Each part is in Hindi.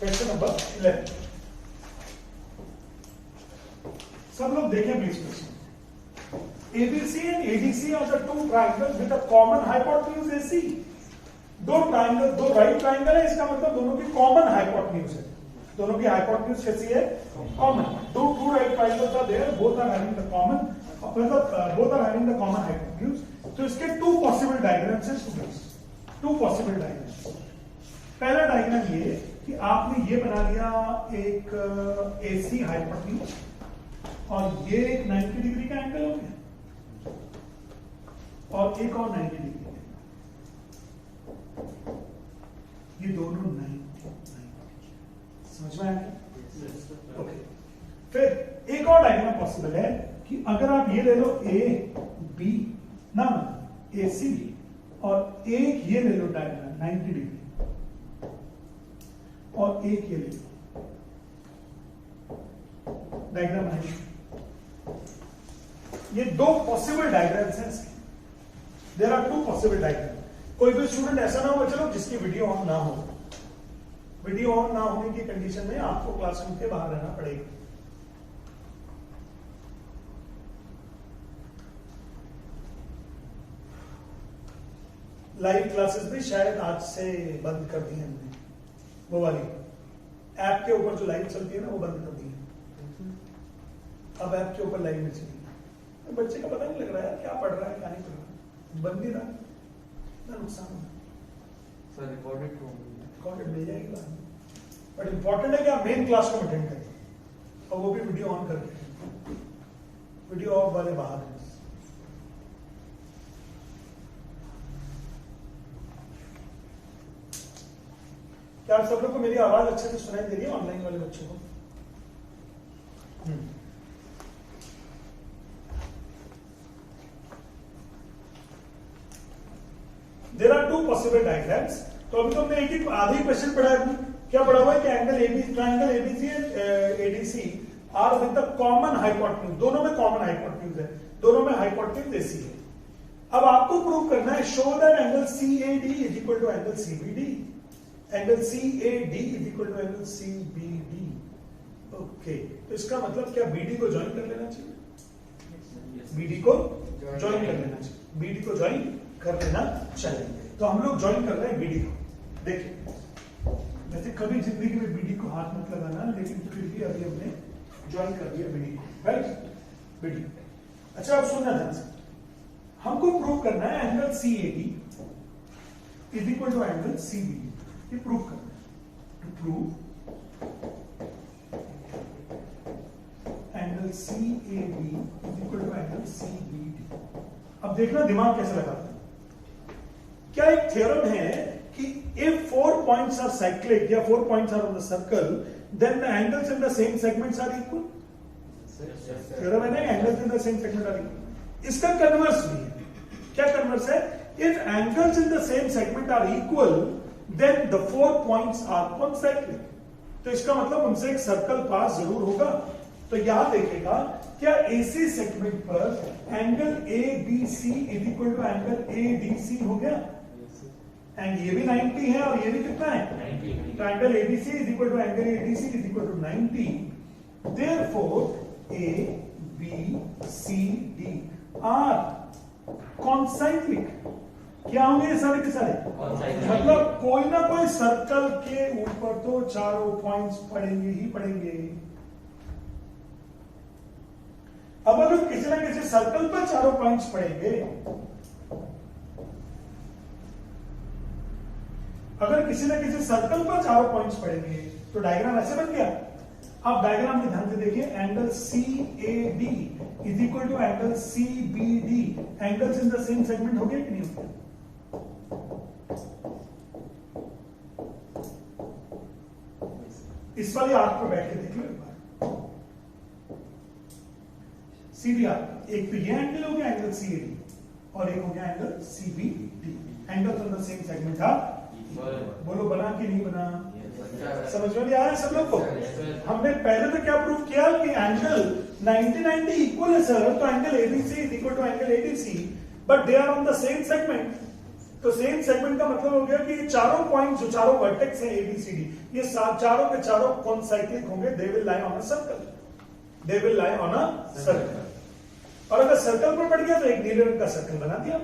Question number 11। सब लोग देखें please question. ABC and ADC are the two triangles with a common hypotenuse AC। दो ट्राइंगल, दो राइट ट्राइंगल है, इसका मतलब दोनों की कॉमन हाइपोटेन्यूज है। दोनों की हाइपोटेन्यूज कैसी है? Common. Two right triangles are there, both are having the common, मतलब both are having the common hypotenuse. तो इसके टू पॉसिबल डायग्राम्स हैं स्टूडेंट्स, टू पॉसिबल डायग्राम्स। पहला डायग्राम ये कि आपने ये बना लिया एक AC हाइपोटेन्यूज और ये एक 90 डिग्री का एंगल हो गया और एक और 90 डिग्री, ये दोनों 90। समझ में आया? ओके। फिर एक और डायग्राम पॉसिबल है कि अगर आप ये ले लो ए बी ना ए सी और एक ये ले लो डायग्राम 90 डिग्री और एक ये ले लो डायग्राम 90। ये दो पॉसिबल डायग्राम्स हैं इसके। There are two possible diagram. कोई भी स्टूडेंट ऐसा ना हो चलो जिसकी वीडियो ऑन ना हो। वीडियो ऑन ना होने की कंडीशन में आपको क्लासरूम के बाहर रहना पड़ेगा। लाइव क्लासेस भी शायद आज से बंद कर दी है हमने, वो वाली ऐप के ऊपर जो लाइव चलती है ना वो बंद कर दी है। अब ऐप के ऊपर लाइव नहीं चलेगी। तो बच्चे का पता नहीं लग रहा है क्या पढ़ रहा है क्या नहीं पढ़ रहा, बंद नहीं रहा ना, नुकसान सर रिकॉर्डेड मिल जाएगी बाद में। बट इंपॉर्टेंट है कि आप मेन क्लास को अटेंड करें और वो भी वीडियो ऑन करके, वीडियो ऑफ वाले बाहर हैं। क्या आप सब लोग को मेरी आवाज अच्छे से सुनाई दे रही है ऑनलाइन वाले बच्चों को? There are two possible diagrams. तो अभी तो हमने एक ही आधी क्वेश्चन पढ़ा है। क्या पढ़ा हुआ है कि angle AB, triangle ABC and ADC are with the common hypotenuse. दोनों में कॉमन हाइपोटेन्यूज है, दोनों में हाइपोटेन्यूज एसी है। अब आपको प्रूव करना है show that angle CAD is equal to angle CBD, angle CAD is equal to angle CBD। Okay, तो इसका मतलब क्या BD को ज्वाइन कर लेना चाहिए? BD को ज्वाइन कर लेना चाहिए, BD को ज्वाइन कर लेना चाहिए। तो हम लोग ज्वाइन कर रहे हैं BD को। देखिए वैसे कभी जिंदगी में BD को हाथ मत लगाना, लेकिन फिर भी अभी हमने ज्वाइन कर दिया BD को, राइट? BD। अच्छा अब सुनना ध्यान से, हमको प्रूव करना है angle CAD is equal to angle CBD। ये प्रूव करना है। To prove angle CAD is equal to angle CBD। अब देखना दिमाग कैसे लगाते हैं। क्या एक थ्योरम है कि if 4 points are cyclic या 4 points are on the circle, then the angles in the same segments are equal? Theorem है ना, angles in the same segment are equal। इसका कन्वर्स भी है। क्या कन्वर्स है? if angles in the same segment are equal, then the 4 points are concyclic। तो इसका मतलब उनसे एक सर्कल पास जरूर होगा। तो यहां देखेगा क्या AC सेगमेंट पर angle ABC is equal to angle ADC हो गया, एंड ये भी 90 है और ये भी कितना है 90। तो angle ABC is equal to angle ADC is equal to 90। Therefore ABCD are concyclic. क्या होंगे ये सारे के सारे? मतलब कोई ना कोई सर्कल के ऊपर तो चारों पॉइंट्स पड़ेंगे ही पड़ेंगे। अब अगर किसी ना किसी सर्कल पर चारों पॉइंट्स पड़ेंगे, अगर किसी ना किसी सर्कल पर चारों पॉइंट्स पड़ेंगे तो डायग्राम ऐसे बन गया। अब डायग्राम में ध्यान से देखिए, angle CAD is equal to angle CBD। Angles in the same segment हो गए कि नहीं हो गए? इस वाली आर्क पर बैठ के देख लो एक बार। सीधी आर्क, एक तो ये एंगल हो गया एंगल CAD और एक हो गया angle CBD। Angles in the same segment are. बोलो बना कि नहीं बना? समझ में आया सब लोग को? हमने पहले तो क्या प्रूव किया कि एंगल 90-90 इक्वल है सर, तो angle ABC is equal to angle ADC, but they are on the same segment. तो सेम सेगमेंट का मतलब हो गया कि ये चारों पॉइंट जो चारों वर्टेक्स हैं एबीसीडी, ये चारों के चारों कॉन्साइक्लिक होंगे, they will lie on a circle, they will lie on a circle. और अगर सर्कल पर पड़ गया तो एक नीले रंग का सर्कल बना दिया।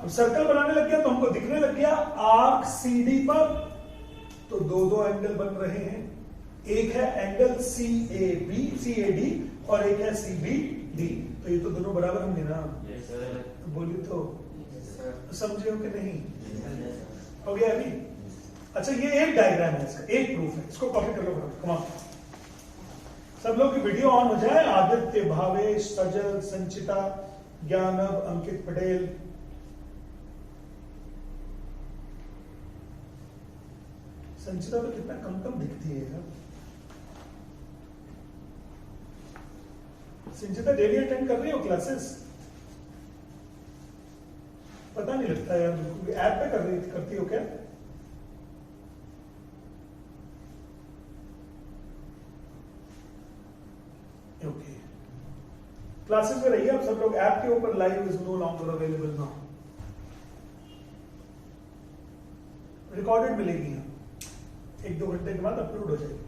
अब सर्कल बनाने लग गया तो हमको दिखने लग गया आर्क सीडी पर तो दो एंगल बन रहे हैं, एक है एंगल CAD और एक है CBD। तो ये तो दोनों बराबर होंगे ना? तो बोलिए तो समझे हो कि नहीं? हो गया अभी? अच्छा, ये एक डायग्राम है, इसका एक प्रूफ है, इसको कॉपी कर लो। कमाल, सब लोग की वीडियो ऑन हो जाए। आदित्य, भावेश, सजल, संचिता, ज्ञानब, अंकित पटेल। संचिता तो कितना कम कम दिखती है यार। संचिता डेली अटेंड कर रही हो क्लासेस? पता नहीं लगता यार, ऐप पे करती हो क्या? ओके, क्लासेस में रहिए आप सब लोग। ऐप के ऊपर live is no longer available now, recorded मिलेगी, 1-2 घंटे के बाद अपलोड हो जाएगी।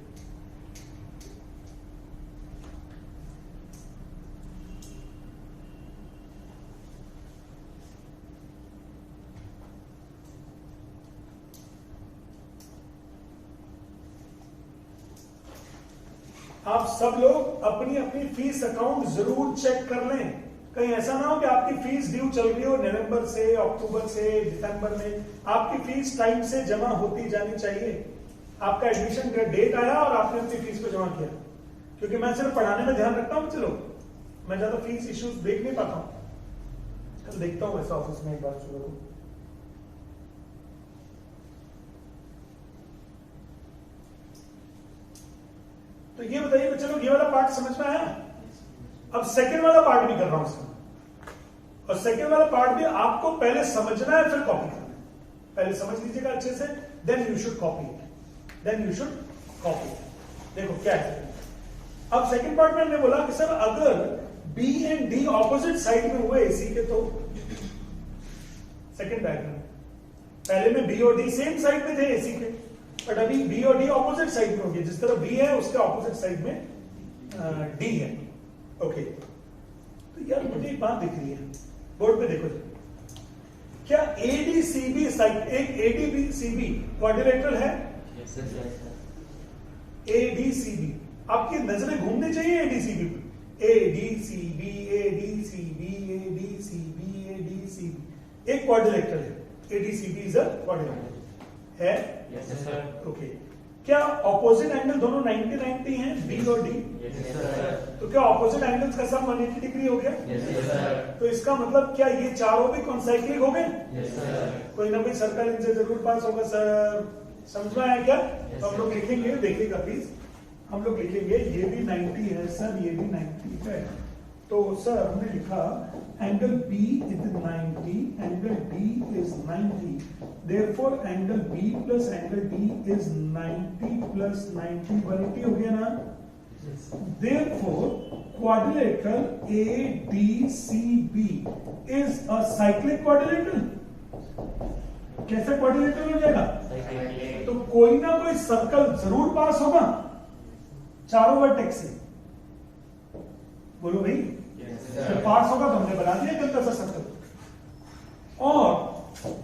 आप सब लोग अपनी अपनी फीस अकाउंट जरूर चेक कर लें। कहीं ऐसा ना हो कि आपकी फीस ड्यू चल रही हो नवंबर से, अक्टूबर से, दिसंबर में। आपकी फीस टाइम से जमा होती जानी चाहिए। आपका एडमिशन का डेट आया और आपने अपनी फीस को जमा किया, क्योंकि मैं सिर्फ पढ़ाने में ध्यान रखता हूं। चलो, मैं ज्यादा फीस इश्यूज देख नहीं पाता हूं। कल देखता हूं ऐसा ऑफिस में एक बार। चलो, तो ये बताइए चलो, ये वाला पार्ट समझ में आया। अब सेकंड वाला पार्ट भी कर रहा हूं इसमें, और सेकंड वाला पार्ट भी आपको पहले समझना है फिर कॉपी करना है। पहले समझ लीजिएगा अच्छे से, then you should copy it, then you should copy it. देखो क्या है। अब सेकंड पार्ट में हमने बोला कि सर अगर B and D opposite side में हुए एसी के, तो सेकंड डायग्राम, पहले में बी और डी सेम साइड में थे एसी के, बट अभी बी और डी ऑपोजिट साइड में होंगे। जिस तरह बी है उसके ऑपोजिट साइड में डी है। ओके, तो यार मुझे एक बात दिख रही है, बोर्ड पे देखो जी, क्या एडीसीबी साइड, एक एडीसीबी क्वाड्रिलेटरल है? एडीसीबी, आपकी नजरें घूमनी चाहिए एडीसीबी पे। एडीसीबी, एडीसीबी, एडीसीबी, एडीसीबी, एक क्वाड्रिलेटरल है। एडीसीबी इज अ क्वाड्रिलेटरल है। Yes sir. ओके, क्या ऑपोजिट एंगल दोनों 90-90 हैं, बी और डी? Yes sir. तो क्या ऑपोजिट एंगल्स का सम 180 डिग्री हो गया? Yes sir. तो इसका मतलब क्या ये चारों भी कॉन्साइक्लिक हो गए? Yes sir. कोई ना कोई सर्कल इनसे जरूर पास होगा सर, समझ में आया क्या? तो हम लोग लिखेंगे, देखिएगा प्लीज, हम लोग लिखेंगे ये भी 90 है सर, ये भी 90 है। तो सर हमने लिखा angle B is 90, angle D is 90, therefore angle B plus angle D is 90 plus 90, 180 हो गया ना? Therefore quadrilateral ADCB is a cyclic quadrilateral। कैसे क्वाड्रिलेटरल हो जाएगा? तो कोई ना कोई सर्कल जरूर पास होगा चारों वर्टेक्स से, बोलो भाई। तो पास होगा तो हमने बना दिया गलता सा सर्कल, और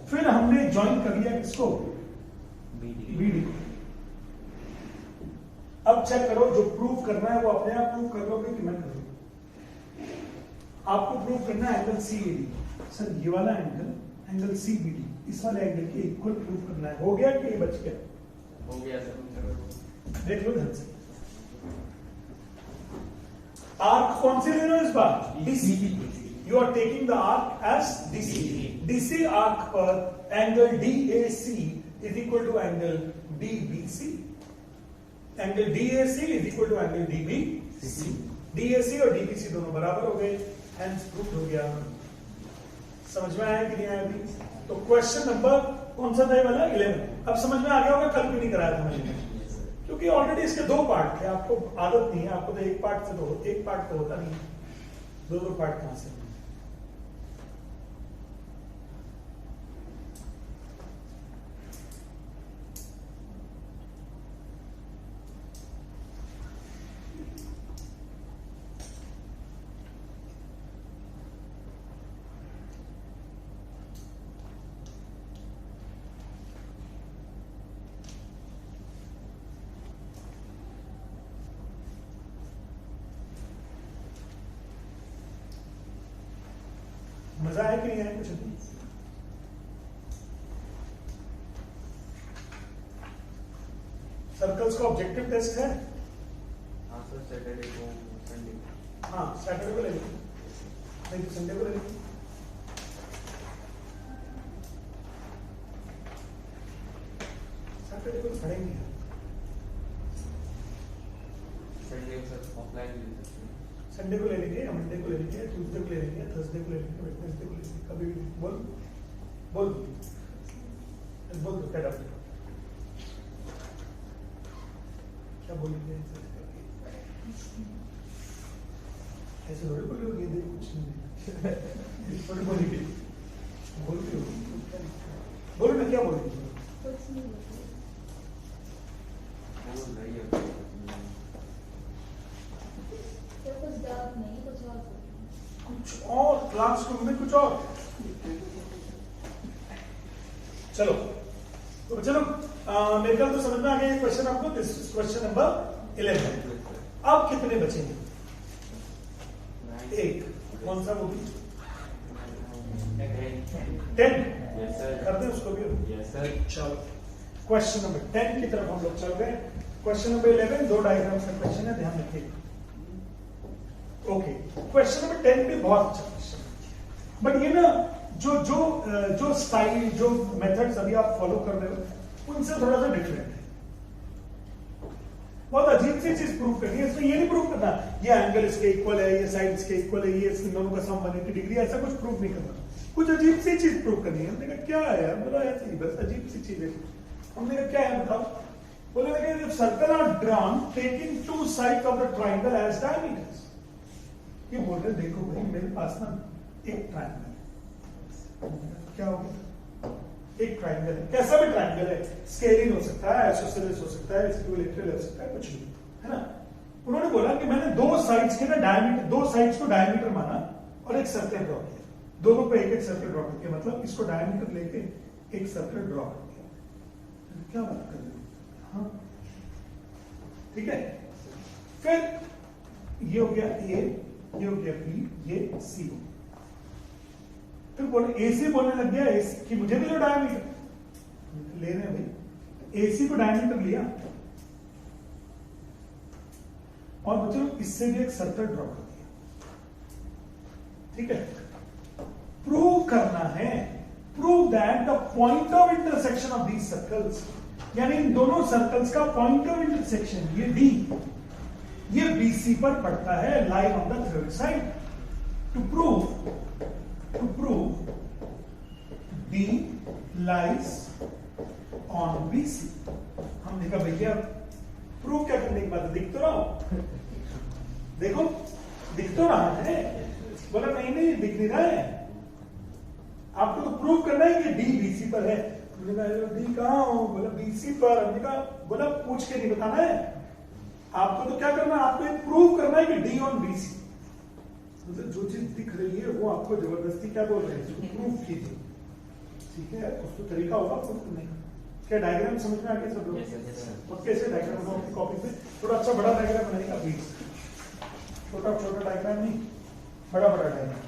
फिर हमने ज्वाइन कर लिया किसको? बीडी। अब चेक करो, जो प्रूव करना है वो अपने आप प्रूव कर लोगे कि मैं करूंगा? आपको प्रूव करना है एंगल CAD। सर ये वाला एंगल, एंगल CBD, इस वाले एंगल के इक्वल प्रूव करना है। हो गया कि ये बच गया? हो गया सर। देख लो ध्यान से। आर्क कौन सी ले रहे हो इस बार? DC। You are taking the arc as DC। DC arc पर angle DAC is equal to angle DBC। Angle DAC is equal to angle DBC। DAC और DBC दोनों बराबर हो गए, हेंस प्रूफ हो गया। समझ में आया कि नहीं आया अभी? तो क्वेश्चन नंबर कौन सा था वाला? 11। अब समझ में आ गया होगा, कल भी नहीं कराया था मैंने, क्योंकि ऑलरेडी इसके 2 पार्ट थे। आपको आदत नहीं है, आपको तो एक पार्ट तो होता नहीं, 2 पार्ट कहां से? मजा आया कि नहीं आया कुछ नहीं? सर्कल्स का ऑब्जेक्टिव टेस्ट है। हाँ सर, सैटरडे को संडे को। हाँ सैटरडे को ले लेंगे, नहीं तो संडे को ले लेंगे। सैटरडे को तो पढ़ेंगे यार। संडे को सर ऑफलाइन ले सकते हैं। संडे को ले लेंगे, या मंडे को ले लेंगे, ट्यूसडे को ले लेंगे, थर्सडे को ले लेंगे, वेडनेसडे को ले लेंगे, कभी भी बोल बोल बोल दो क्या क्या बोलेंगे ऐसे थोड़ी बोलोगे, ये देखो कुछ नहीं थोड़ी बोलेंगे, बोल रही हो बोलो ना, क्या बोलेंगे? बोल रही है कुछ और, क्लासरूम में कुछ और। चलो तो चलो मेरे ख्याल तो समझ में आ गया क्वेश्चन आपको। This question number 11। अब कितने बचेंगे? एक, कौन सा वो भी? 10। Yes sir. कर दें उसको भी। Yes sir. चलो क्वेश्चन नंबर 10 की तरफ हम लोग चल रहे हैं। क्वेश्चन नंबर 11 दो डायग्राम्स का क्वेश्चन है, ध्यान रखिए। ओके, क्वेश्चन नंबर 10 भी बहुत अच्छा क्वेश्चन है, बट ये ना जो स्टाइल, जो मेथड्स अभी आप फॉलो कर रहे हो उनसे थोड़ा सा डिफरेंट है। बहुत अजीब सी चीज प्रूव करनी है। इसमें ये नहीं प्रूव करना ये एंगल इसके इक्वल है, ये साइड इसके इक्वल है, ये इन दोनों का सम 180 डिग्री, ऐसा कुछ प्रूव नहीं करना। कुछ अजीब सी चीज प्रूव करनी है। हमने कहा क्या है यार, बोला ऐसे ही बस अजीब सी चीज है। हमने कहा क्या है बताओ? बोले लगे circle are drawn taking two sides of the triangle as diameters. ये बोल रहे देखो भाई मेरे पास ना एक ट्रायंगल है। क्या हो गया? एक ट्रायंगल है, कैसा भी ट्रायंगल है, स्केलिन हो सकता है, आइसोसेलेस हो सकता है, इक्विलैटरल हो सकता है, कुछ भी, है ना। उन्होंने बोला कि मैंने दो साइड्स के ना डायमीटर, दो साइड्स को डायमीटर माना और एक सर्कल ड्रॉ किया। दोनों पे एक एक सर्कल ड्रॉ करके, मतलब इसको डायमीटर लेके एक सर्कल ड्रॉ कर दिया। क्या बात कर रहे हो? हाँ ठीक है। फिर ये हो गया ए, ये हो गया बी, ये सी हो गया। फिर बोले एसी बोलने लग गया एसी कि मुझे भी लो डायमीटर ले रहे हैं भाई। एसी को डायमीटर लिया और बच्चों इससे भी एक सर्कल ड्रॉ कर दिया। ठीक है, प्रूव करना है, prove that the point of intersection of these circles, यानी इन दोनों सर्कल्स का पॉइंट ऑफ इंटरसेक्शन ये डी, ये बीसी पर पड़ता है, lie on the third side. To prove D lies on BC। हमने कहा भैया प्रूव क्या करने की बात है, दिख तो रहा हूं, देखो दिख तो रहा है। बोला नहीं नहीं दिख नहीं रहा है, आपको तो प्रूव करना है कि D BC पर है। हमने कहा डी कहां हो? बोला BC पर। हमने कहा बोला पूछ के नहीं बताना है आपको, तो क्या करना है, आपको प्रूव करना है कि D on BC। मतलब जो चीज दिख रही है वो आपको जबरदस्ती क्या बोल रहे हैं, प्रूफ कीजिए। ठीक है, उसको तरीका होगा प्रूफ करने का। क्या डायग्राम समझ में आ गया सब लोग? और कैसे डायग्राम बनाओ अपनी कॉपी पे? थोड़ा अच्छा बड़ा डायग्राम बनाएगा प्लीज, छोटा छोटा डायग्राम नहीं, बड़ा बड़ा डायग्राम।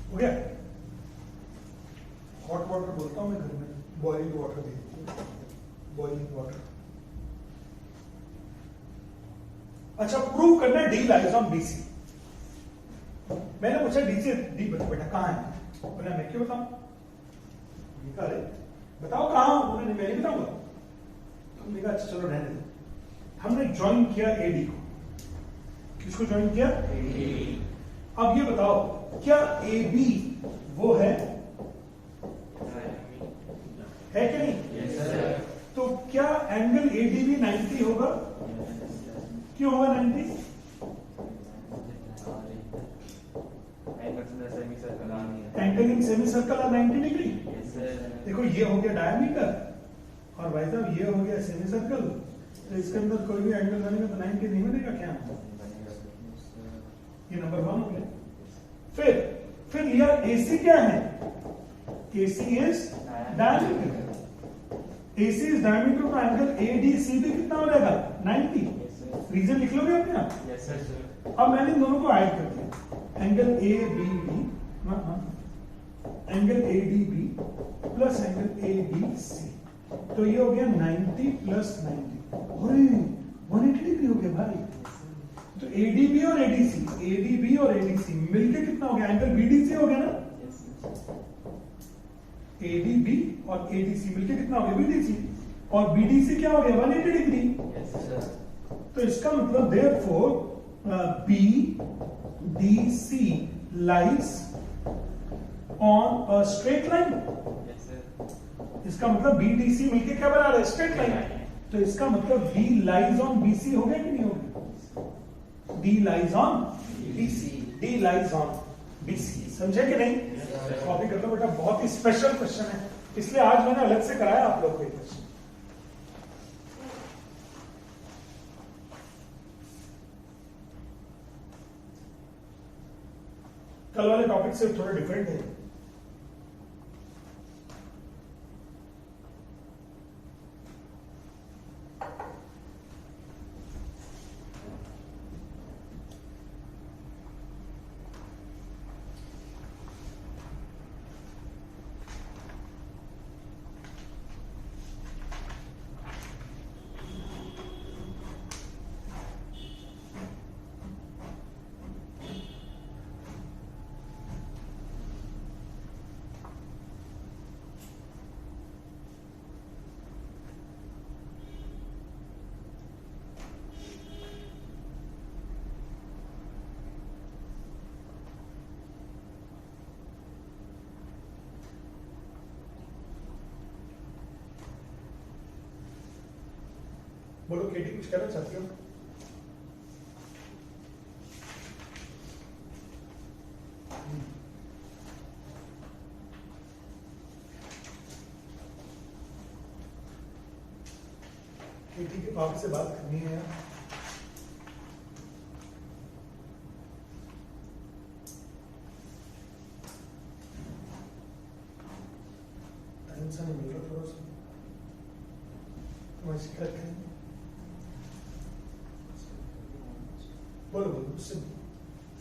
हो गया? हॉट वाटर बोलता हूं मैं घर में, बॉइलिंग वाटर दे दीजिए, बॉइलिंग वाटर। अच्छा, प्रूव करना है डी लाइज ऑन बीसी। मैंने पूछा डी से डी बताओ बेटा कहाँ है, बोला मैं क्यों बताऊं, अरे बताओ कहाँ, उन्होंने मैं नहीं बताऊंगा, हमने कहा अच्छा चलो रहने दो। हमने ज्वाइन किया एडी को, किसको ज्वाइन किया, अब ये बताओ क्या ए बी वो है कि नहीं, तो क्या एंगल एडीबी 90 होगा, क्यों होगा 90, एंगल इन सेमी सर्कल और 90 डिग्री। देखो ये हो गया डायमीटर और भाई साहब ये हो गया सेमी सर्कल, तो इसके अंदर कोई भी एंगल बनेगा तो 90 नहीं बनेगा क्या, ये नंबर 1 हो गया। फिर लिया एसी क्या है, AC is diameter, AC is diameter, तो एंगल एडीसी भी कितना हो जाएगा 90, रीजन लिख लोगे अपने आप। अब मैंने इन दोनों को ऐड कर दिया, angle A B D, angle A D B plus angle A D C, तो ये हो गया 90 प्लस 90, 180 डिग्री हो गया भाई। तो एडीबी और एडीसी मिलके कितना हो गया, एंगल बीडीसी हो गया ना, एडीबी और एडीसी मिलके कितना हो गया बीडीसी, और बीडीसी क्या हो गया 180 डिग्री। तो इसका मतलब therefore B D C lies on a straight line, इसका मतलब बी डी सी मिलके क्या बना रहा है, स्ट्रेट लाइन, तो इसका मतलब बी लाइज ऑन बीसी हो गया कि नहीं हो गया, D lies on BC, D lies on BC, समझे कि नहीं, कॉपी कर लो बेटा, बहुत ही स्पेशल क्वेश्चन है, इसलिए आज मैंने अलग से कराया आप लोग को ये क्वेश्चन। कल वाले टॉपिक से थोड़ा डिफरेंट है, बोलो केटी कुछ कहना चाहती हो, केटी के पापा से बात करनी है यार, टाइम से नहीं मिल रहा थोड़ा सा, तुम्हारी शिकायत करेंगे, बोलो उससे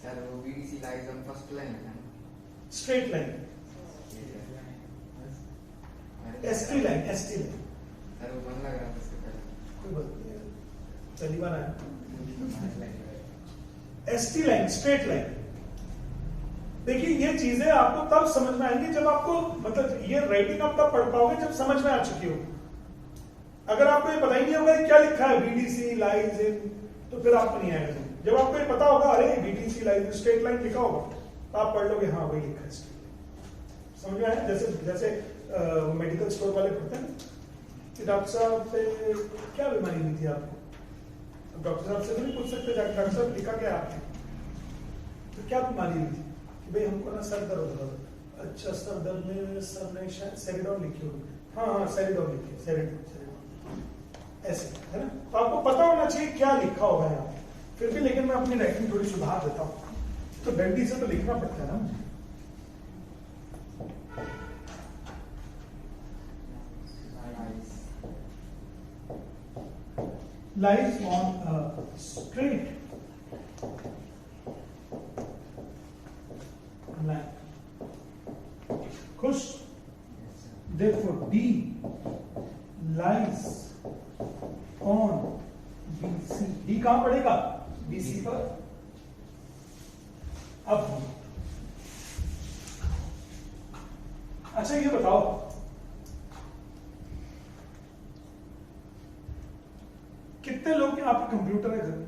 सर वो BDC lies on first line है, straight line, ST line, sir वो बन लग रहा था इससे पहले, कोई बात नहीं है, पहली बार आया, एसटी लाइन, स्ट्रेट लाइन। देखिए ये चीजें आपको तब समझ में आएंगी जब आपको, मतलब ये राइटिंग आप तब पढ़ पाओगे जब समझ में आ चुकी हो, अगर आपको ये पता ही नहीं होगा क्या लिखा है बीडीसी लाइज इन, तो फिर आपको नहीं आएगा। जब आपको ये पता होगा अरे बीडीसी लाइन स्ट्रेट लाइन लिखा होगा तो आप पढ़ लोगे हाँ वही लिखा है स्ट्रेट लाइन, समझ में आया। जैसे जैसे मेडिकल स्टोर वाले पढ़ते हैं कि डॉक्टर साहब से क्या बीमारी हुई थी आपको, अब डॉक्टर साहब से नहीं पूछ सकते डॉक्टर साहब लिखा क्या आपने, तो क्या बीमारी हुई थी कि भाई हमको ना सर दर्द हो रहा, अच्छा सर दर्द में सर ने शायद सेरिडॉन लिखी होगी, हाँ सेरिडॉन लिखी, सेरिडॉन ऐसे है ना, तो आपको पता होना चाहिए क्या लिखा होगा यहाँ फिर भी, लेकिन मैं अपनी राइटिंग थोड़ी सुधार देता हूँ, तो डंडी से तो लिखना पड़ता है ना मुझे। Lies on a straight line. खुश? Therefore, D lies on BC. D कहां पड़ेगा? BC पर। अब अच्छा ये बताओ, कितने लोग के आप कंप्यूटर है घर में?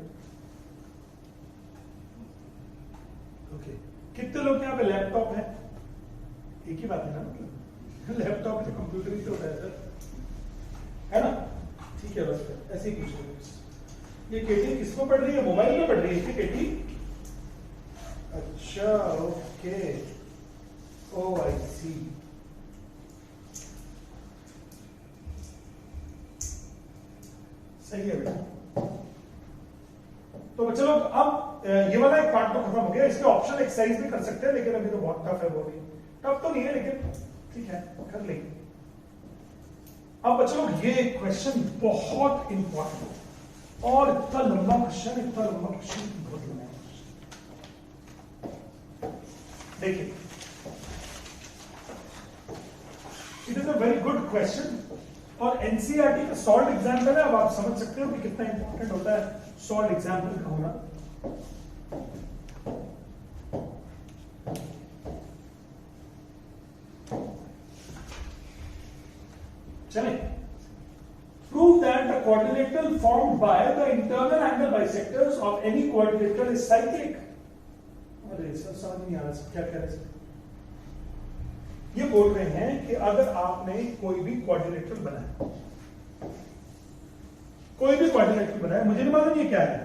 ओके, कितने लोग के यहाँ पे लैपटॉप है? एक ही बात है ना, मतलब लैपटॉप तो कंप्यूटर ही तो होता है सर, है ना? ठीक है, बस ऐसे ही पूछ रहे हैं। ये केटी किसको पढ़ रही है? मोबाइल में पढ़ रही है क्या केटी? अच्छा, ओके, ओ आई सी। सही है बेटा। तो चलो अब ये वाला एक पार्ट तो खत्म हो गया। इसके ऑप्शन एक्सरसाइज भी कर सकते हैं, लेकिन अभी तो बहुत टफ है वो भी। टफ तो नहीं है लेकिन ठीक है, कर लेंगे। अब बच्चों ये क्वेश्चन बहुत इंपॉर्टेंट और इतना लंबा क्वेश्चन, इतना लंबा क्वेश्चन, बहुत लंबा क्वेश्चन। देखिए, it is a very good question और एनसीईआरटी का सॉल्व एग्जाम्पल है। अब आप समझ सकते हो कि कितना इंपॉर्टेंट होता है सॉल्व एग्जाम्पल का होना। चले, prove that the quadrilateral formed by the internal angle bisectors of any quadrilateral is cyclic. अरे सर समझ नहीं आ रहा क्या कह रहे हैं। ये बोल रहे हैं कि अगर आपने कोई भी क्वाड्रिलेटरल बनाया, कोई भी क्वाड्रिलेटरल बनाया, मुझे नहीं मालूम ये क्या है,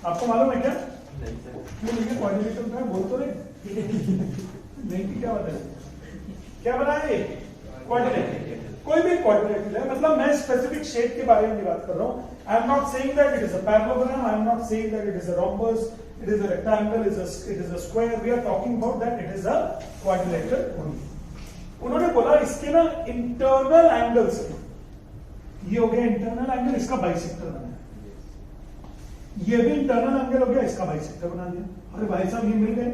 आपको मालूम है क्या? नहीं सर। क्यों नहीं? क्वाड्रिलेटरल बनाया बोल तो रहे नहीं कि क्या बताए, क्या बनाया ये? क्वाड्रिलेटरल। कोई भी क्वाड्रिलेटरल है, मतलब मैं स्पेसिफिक शेप के बारे में बात कर रहा हूं। I am not saying that it is a parallelogram, I am not saying that it is a rhombus, it is a rectangle, it is a square. We are talking about that it is a quadrilateral only. उन्होंने बोला इसके ना इंटरनल एंगल्स, ये हो गया इंटरनल एंगल, इसका बाइसेक्टर बनाया, ये भी इंटरनल एंगल हो गया, इसका बाइसेक्टर बना दिया। अरे भाई साहब ये मिल गए,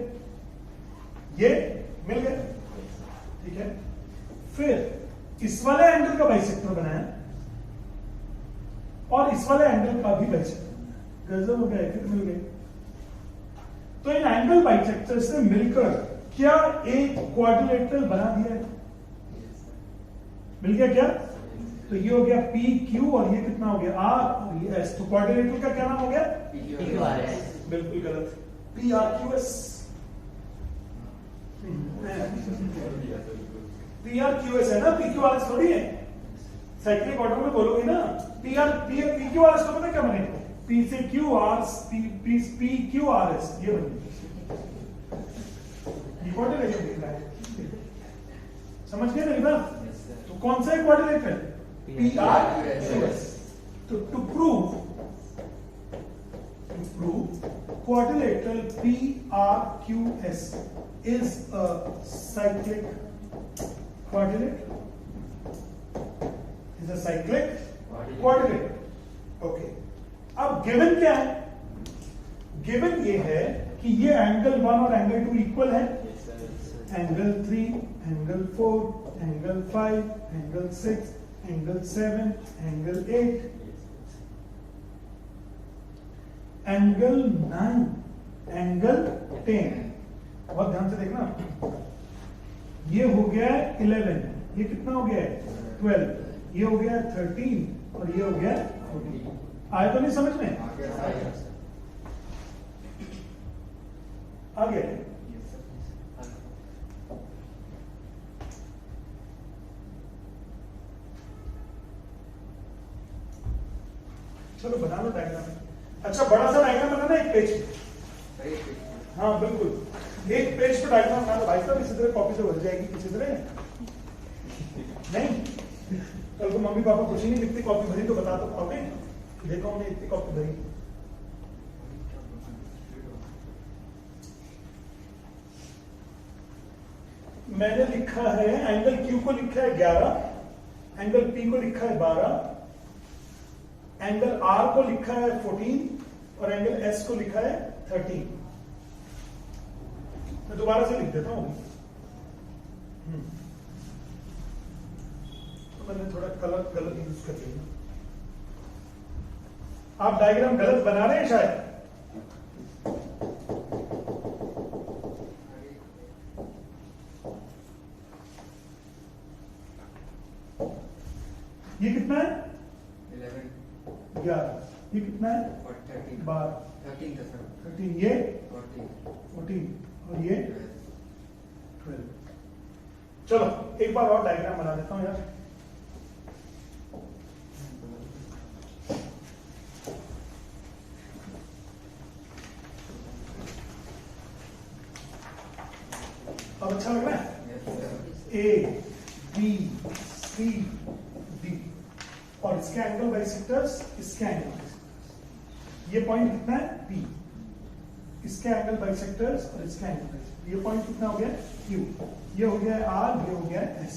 ये मिल गए, ठीक है। फिर इस वाले एंगल का बाइसेक्टर बनाया और इस वाले एंगल का भी बाइसेक्टर बनाया, गजब हो गया, फिर मिल गए। तो इन एंगल बाइसेक्टर से मिलकर क्या एक क्वाड्रिलेटरल बना दिया है? मिल गया क्या? तो ये हो गया पी क्यू और ये कितना हो गया आर और ये एस। तो क्वाड्रिलेटरल का क्या नाम हो गया? बिल्कुल गलत, P R Q S. P R Q S है ना, पी क्यू आर एस थोड़ी है। साइक्लिक ऑर्डर में बोलोगे ना पी क्यू आर एस, तो पता क्या बनेगा? पी से Q R, P Q R S, ये बनेगा। क्वाड्रिलेटरल दिख रहा है, समझ गए मेरी बात? तो कौन सा है quadrilateral? P R Q S. तो to prove quadrilateral PRQS is a cyclic quadrilateral. Is a cyclic quadrilateral. Okay. अब गिवन क्या है? गिवन ये है कि ये एंगल 1 और एंगल 2 इक्वल है, angle 3, angle 4, angle 5, angle 6, angle 7, angle 8, angle 9, angle 10। बहुत ध्यान से देखना, ये हो गया 11, ये कितना हो गया 12, ये हो गया 13 और ये हो गया 14। आया तो नहीं समझ में? आ गया। चलो बना लो डायग्राम। अच्छा बड़ा सा डायग्राम बनाना एक पेज पे। हाँ बिल्कुल, एक पेज पे डायग्राम बना लो भाई साहब, इसी तरह कॉपी से भर जाएगी, किसी तरह नहीं। कल को मम्मी पापा पूछेंगे कितनी कॉपी भरी, तो बता तो पाओगे, देखो हमने इतनी कॉपी भरी। मैंने लिखा है एंगल Q को लिखा है 11, एंगल P को लिखा है 12, एंगल R को लिखा है 14 और एंगल S को लिखा है 13। मैं दोबारा से लिख देता हूं। तो मैंने थोड़ा कलर गलत यूज कर लिया। आप डायग्राम गलत बना रहे हैं शायद। कितना है? 11 11। ये कितना है? और 13 12। 13 था सर 13। ये 14 14 और ये 12 12। चलो एक बार और डायग्राम बना देता हूं यार। अब अच्छा लग रहा है? Yes sir A B C D और इसके एंगल बाइसेक्टर्स, इसके एंगल बाइसेक्टर्स। ये पॉइंट कितना है? पी। इसके एंगल बाइसेक्टर्स और इसके एंगल बाइसेक्टर्स। ये पॉइंट कितना हो गया? क्यू। ये हो गया आर, ये हो गया एस।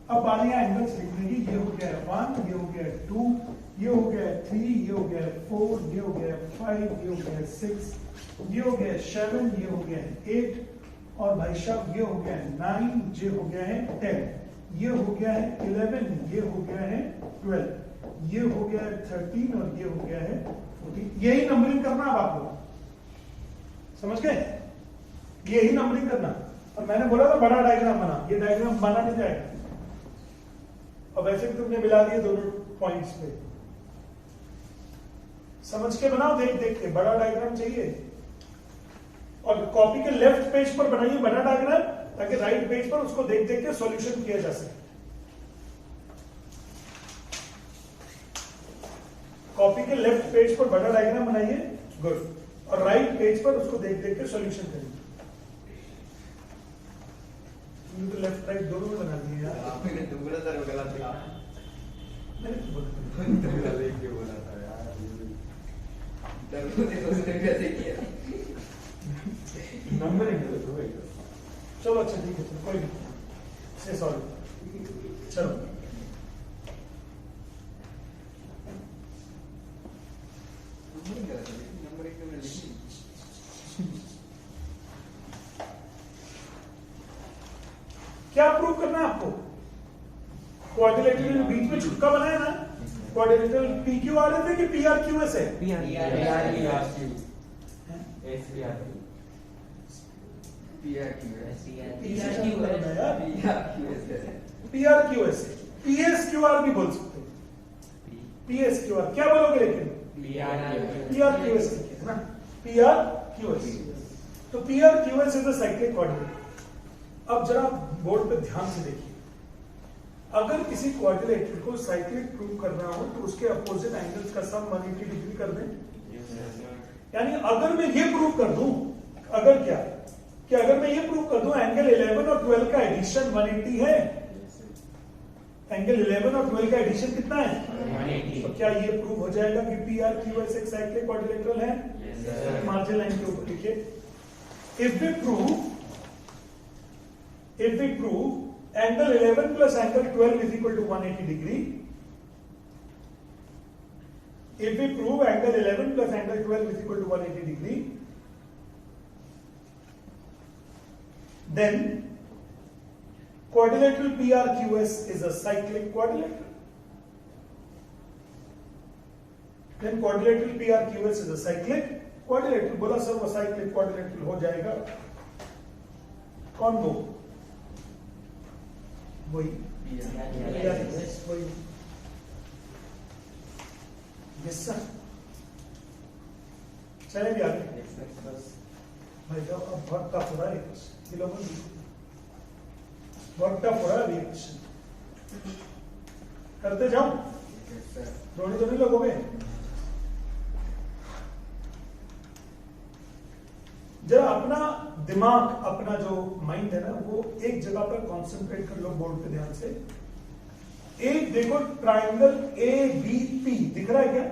अब बारी एंगल्स लिखने की। ये हो गया 1, ये हो गया 2, ये हो गया 3, ये हो गया 4, ये हो गया 5, ये हो गया 6, ये हो गया 7, ये हो गया 8 और भाई साहब ये हो गया है 9, ये हो गया है 10, ये हो गया है 11, ये हो गया है 12, ये हो गया है 13 और ये हो गया है 14। यही नंबरिंग करना अब आप लोग समझ गए? यही नंबरिंग करना। और मैंने बोला था बड़ा डायग्राम बना, ये डायग्राम बना नहीं जाएगा। और वैसे भी तुमने मिला दिए दोनों पॉइंट्स पे। समझ के बनाओ, देख देख के। बड़ा डायग्राम चाहिए और कॉपी के लेफ्ट पेज पर बनाइए बड़ा डायग्राम, ताकि राइट पेज पर उसको देख देख के सॉल्यूशन किया जा सके। कॉपी के लेफ्ट पेज पर बड़ा डायग्राम बनाइए, गुड, और राइट पेज पर उसको देख देख के सॉल्यूशन करिए। तो लेफ्ट राइट दोनों में बना दिए यार। आपने तो बोला सर वो गलत था मैंने तो बोला था। तो लेके के बोला था यार उसने कैसे किया नंबरिंग चलो अच्छा ठीक है, चलो कोई नहीं, से सॉरी। चलो नंबर एक में लिखी क्या प्रूव करना है आपको? क्वाड्रिलेटरल में बीच में छुटका बनाया ना, quadrilateral P Q R S है कि पी आर क्यू एस है? P R Q S P R Q P R Q S P S Q R भी बोल सकते हो। पी एस क्यू आर क्या बोलोगे? लेकिन पी आर क्यू एस है ना, पी आर क्यू एस। तो P R Q S is a cyclic quadrilateral. अब जरा बोर्ड पे ध्यान से देखिए, अगर किसी क्वाड्रिलेटरल को साइक्लिक प्रूव करना हो तो उसके अपोजिट एंगल्स का सम 180 डिग्री कर दें। यानी अगर मैं ये प्रूव कर दूं, अगर क्या कि अगर मैं ये प्रूव कर दूं एंगल 11 और 12 का एडिशन 180 है, एंगल 11 और 12 का एडिशन कितना है? 180। तो क्या ये प्रूव हो जाएगा कि पी आर क्यू एस एक साइक्लिक क्वाड्रिलेटरल है? मार्जिन लाइन के ऊपर लिखिए, if we prove angle 11 plus angle 12 is equal to 180 degree, if we prove angle 11 plus angle 12 is equal to 180 degree, then quadrilateral PRQS is a cyclic quadrilateral. Then quadrilateral PRQS is a cyclic quadrilateral. बोला सर वो cyclic quadrilateral हो जाएगा, कौन वो? वही यस सर। चलेंगे आगे भाई साहब, अब बहुत टफ हो रहा है ये लोगों को, बहुत टफ हो रहा है ये क्वेश्चन। करते जाओ, रोने तो नहीं लगोगे। जरा अपना दिमाग, अपना जो माइंड है ना, वो एक जगह पर कंसंट्रेट कर लो बोर्ड पे ध्यान से। एक देखो ट्राइंगल ए बी पी दिख रहा है क्या?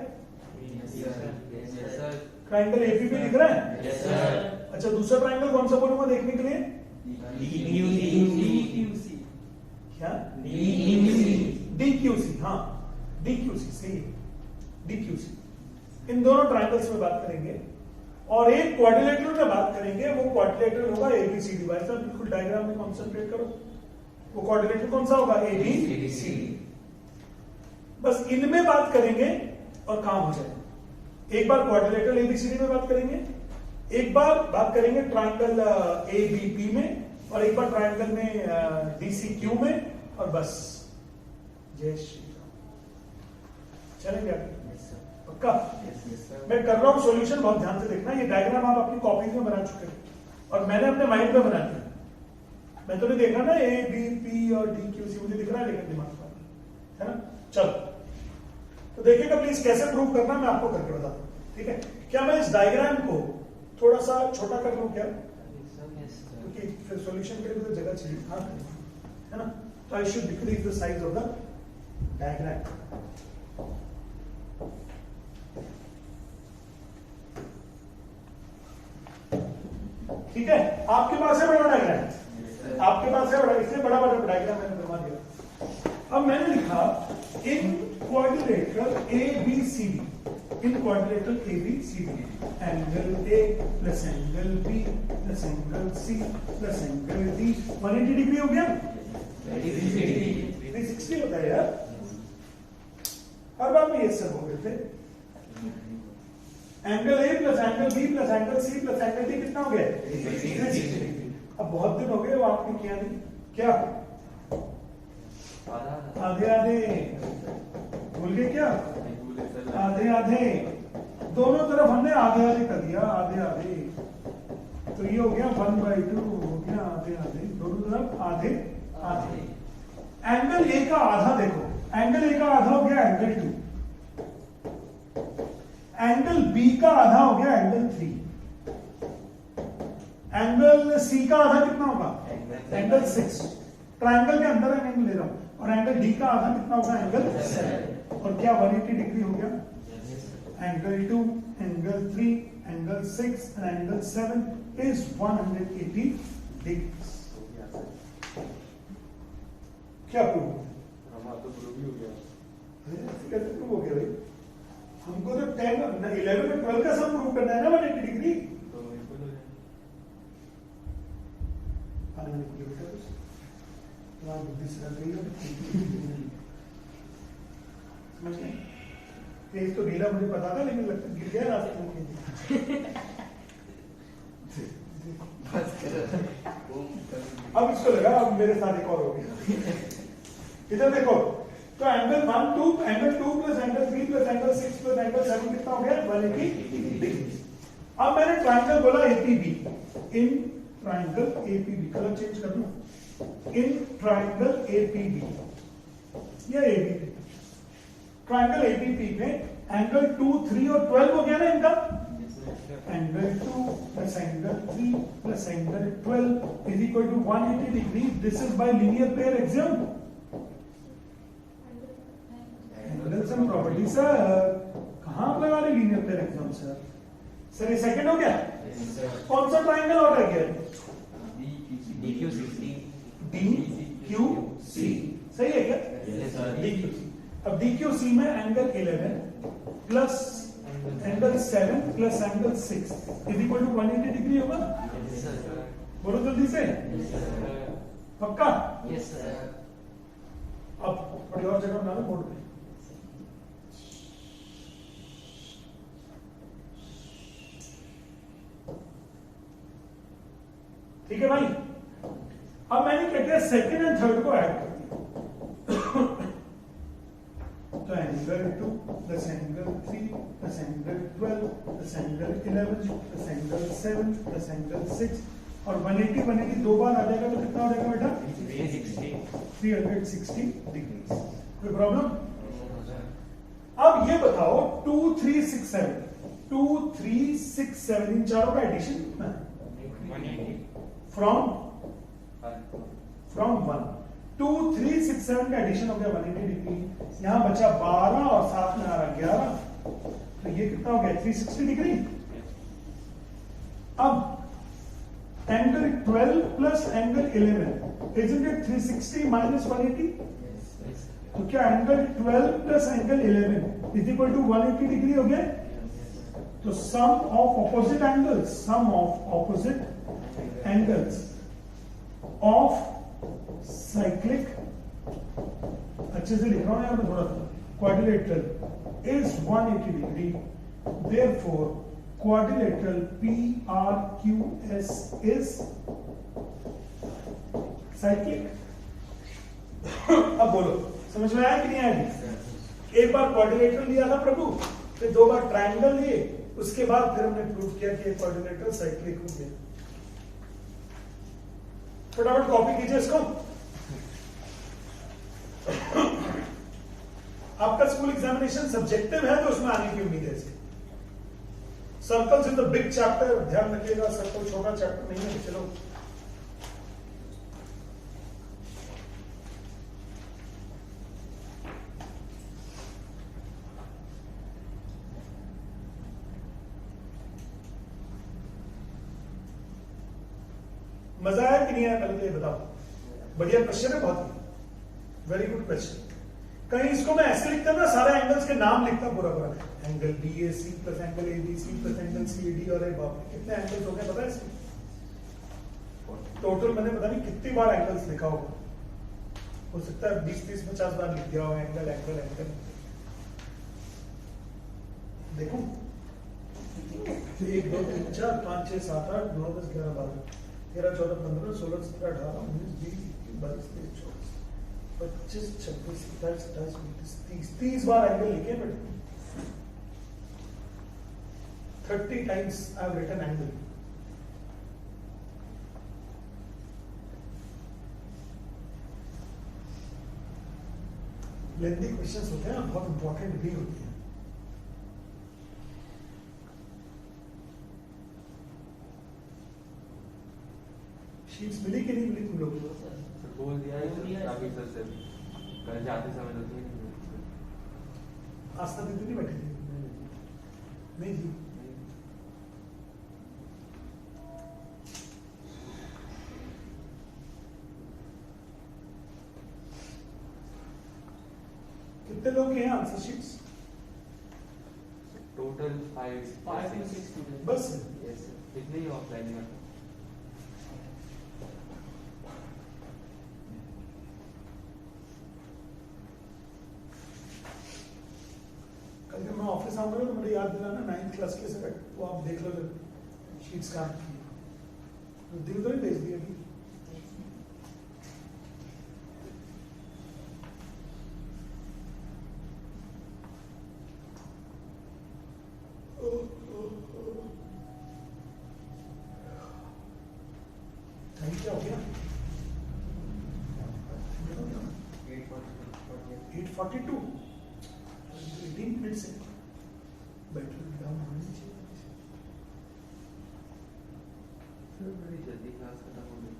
ट्राइंगल ए बी पी दिख रहा है? Yes sir. अच्छा दूसरा ट्राइंगल कौन सा बोलूंगा देखने के लिए? क्या? DQC। हाँ DQC सही है, DQC। इन दोनों ट्राइंगल्स में बात करेंगे और एक क्वाड्रिलेटरल में बात करेंगे। वो क्वाड्रिलेटरल होगा ABCD। भाई साहब बिल्कुल डायग्राम में कंसंट्रेट करो। वो क्वाड्रिलेटरल कौन सा होगा? ABCD। बस इनमें बात करेंगे और काम हो जाएगा। एक बार क्वाड्रिलेटरल ABCD में बात करेंगे, एक बार बात करेंगे ट्राइंगल ABP में, और एक बार ट्राइंगल में DCQ में, और बस जय श्री राम। चलेंगे आप Yes, sir. पक्का? Yes, sir. मैं कर रहा हूँ सॉल्यूशन, बहुत ध्यान से देखना। ये डायग्राम आप अपनी कॉपीज में बना चुके हो और मैंने अपने माइंड में बना दिया। मैं तो नहीं देख रहा ना ए बी पी और डी क्यू सी, मुझे दिख रहा है लेकिन दिमाग में है ना। चलो तो देखिएगा प्लीज कैसे प्रूव करना, मैं आपको करके बताता हूँ, ठीक है। क्या मैं इस डायग्राम को थोड़ा सा छोटा कर लूँ क्या, Yes, sir. Yes, sir. क्योंकि फिर सॉल्यूशन के लिए तो जगह चाहिए, हाँ है ना। तो I should decrease the size of the diagram. ठीक है, आपके पास है बड़ा डायग्राम, आपके पास है बड़ा, इसलिए बड़ा बड़ा डायग्राम मैंने बनवा दिया। अब मैंने लिखा in quadrilateral A B C D, in quadrilateral A B C D, angle A plus angle B plus angle C plus angle D 180 degree हो गया। 360 होता है यार, हर बार में ये सब हो गए थे। Angle A plus angle B plus angle C plus angle D कितना हो गया? 360। अब बहुत दिन हो गए वो आपने किया नहीं, क्या आधे आधे भूल गए क्या? आधे आधे, दोनों तरफ हमने आधे आधे कर दिया, आधे आधे। तो ये हो गया 1/2 हो गया आधे आधे, दोनों तरफ आधे आधे। एंगल ए का आधा देखो, एंगल ए का आधा हो गया एंगल 2, एंगल बी का आधा हो गया एंगल 3, एंगल सी का आधा कितना होगा? एंगल 6। ट्रायंगल के अंदर एंगल ले रहा हूं, और एंगल डी का आधा कितना होगा? एंगल 7। और क्या 180 डिग्री हो गया? Angle 2, angle 3, angle 6 and angle 7 is 180 degree. क्या प्रूव? हमारा तो प्रूव ही हो गया। कैसे प्रूव हो गया भाई? हमको तो 10, 11 में 12 का सब प्रूव करना है ना 180 डिग्री। तो वही बोलो यार। बुद्धि से रख गई है। समझ गए? तेज तो ढीला मुझे पता था, लेकिन लगता गिर गया रास्ते में। बस कर। अब इसको लगा अब मेरे साथ एक और हो गया। इधर देखो, तो angle 1 2 angle 2 plus angle 3 plus angle 6 plus angle 7 कितना हो गया? 180 डिग्री। अब मैंने ट्रायंगल बोला APB, in triangle APB, colour change कर दूं, इन ट्रायंगल एपीबी या एबीपी। ट्रायंगल एबीपी में एंगल 2 3 और 12 हो गया ना इनका। Angle 2 plus angle 3 plus angle 12 is equal to 180 degree. This is by linear pair axiom. Angle sum property sir, कहां पर लगा रहे linear pair axiom sir? Sir ये सेकंड हो गया। कौन सा ट्रायंगल और रह गया? DQ60 DQC, सही है क्या? Yes, sir. DQC। अब DQC में angle 11 plus angle 7 plus angle 6 is equal to 180 degree होगा। Yes, sir. बोलो जल्दी से, Yes, sir. पक्का? Yes, sir. अब थोड़ी और जगह बना लो बोर्ड पे। ठीक है भाई। अब मैंने क्या किया, सेकंड एंड थर्ड को ऐड कर दिया। तो angle 2 plus angle 3 plus angle 12 plus angle 11 plus angle 7 plus angle 6 और 180 दो बार आ जाएगा तो कितना हो जाएगा बेटा? 360 डिग्री। कोई प्रॉब्लम? अब ये बताओ 2 3 6 7 2 3 6 7 इन चारों का एडिशन कितना है? 180. फ्रॉम 1 2 3 6 7 का एडिशन हो गया 180 डिग्री। यहां बचा 12 और साथ में आ रहा 11, तो ये कितना हो गया? 360 डिग्री। अब angle 12 plus angle 11 isn't it 360 minus 180? तो क्या angle 12 plus angle 11 is equal to 180 degree हो गया? तो sum of opposite angles, sum of opposite angles of cyclic, अच्छे से लिख रहा हूं यहां पे थोड़ा सा, quadrilateral is 180 degree. Therefore quadrilateral PRQS is cyclic. अब बोलो समझ में आया कि नहीं आया? एक बार क्वाड्रिलेटरल लिया था प्रभु, फिर 2 बार ट्रायंगल लिए, उसके बाद फिर हमने प्रूव किया कि क्वाड्रिलेटरल साइक्लिक हो गया। फटाफट कॉपी कीजिए इसको। आपका स्कूल एग्जामिनेशन सब्जेक्टिव है तो उसमें आने की उम्मीद है इसकी। Circles in the big chapter, ध्यान रखिएगा, सर्कल छोटा चैप्टर नहीं है। चलो मजा आया कि नहीं आया, पहले तो ये बताओ। बढ़िया क्वेश्चन है, बहुत वेरी गुड क्वेश्चन। कहीं इसको मैं ऐसे लिखता ना, सारे एंगल्स के नाम लिखता पूरा पूरा, angle BAC plus angle ABC plus angle CD, और बाप रे कितने एंगल्स हो गए पता है इसमें? टोटल मैंने पता नहीं कितनी बार एंगल्स लिखा होगा, हो सकता है 20, 30, 50 बार लिख दिया हो एंगल एंगल एंगल। देखो 1 2 3 4 5 6 7 8 9 10 11 12 13 14 15 16 17 18 19 20 21 22 23 24 25 26 27 28 29 30 बार एंगल लिखे बेटे। 30 times I have written angle. Lengthy questions होते हैं, बहुत इंपॉर्टेंट भी होते हैं। शीट्स मिली कि नहीं मिली तुम लोगों को? सर बोल दिया है काफी सर से, कल जाते समय तो थी नहीं। आस्था दीदी नहीं बैठी थी? नहीं थी। कितने लोग हैं answer sheets? Total 5 5 to 6 students. बस यस इतने ही ऑफलाइन में। कल जब मैं ऑफिस आऊंगा तो मुझे याद दिलाना 9th क्लास के से, वो आप देख लो शीट्स कहाँ की, दिल तो नहीं भेज दिया अभी। टाइम क्या हो गया? 8:42, 18 मिनट से बैटरी डाउन होनी चाहिए। सर बड़ी जल्दी क्लास खत्म हो गई।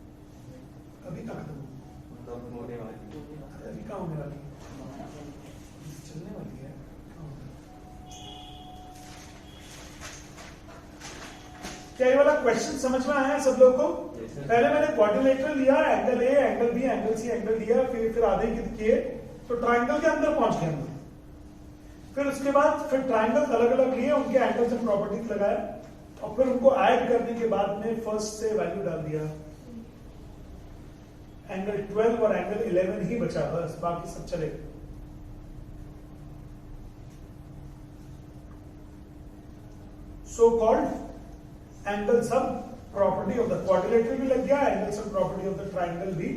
अभी कहाँ खत्म होगी? मतलब होने वाली। अरे अभी कहाँ होने वाली है? चलने वाली है। क्या ये वाला क्वेश्चन समझ में आया सब लोगों को? Yes, sir. पहले मैंने क्वाड्रिलेटरल लिया, angle A angle B angle C angle लिया, फिर आधे किए तो ट्राइंगल के अंदर पहुंच गए हम। फिर उसके बाद फिर ट्राइंगल अलग अलग लिए, उनके एंगल्स एंड प्रॉपर्टीज लगाया, और फिर उनको ऐड करने के बाद में फर्स्ट से वैल्यू डाल दिया। एंगल 12 और एंगल 11 ही बचा, बस बाकी सब चलेगा। सो कॉल्ड एंगल सब प्रॉपर्टी ऑफ द क्वाड्रिलेटरल भी लग गया, एंगल सब प्रॉपर्टी ऑफ द ट्राइंगल भी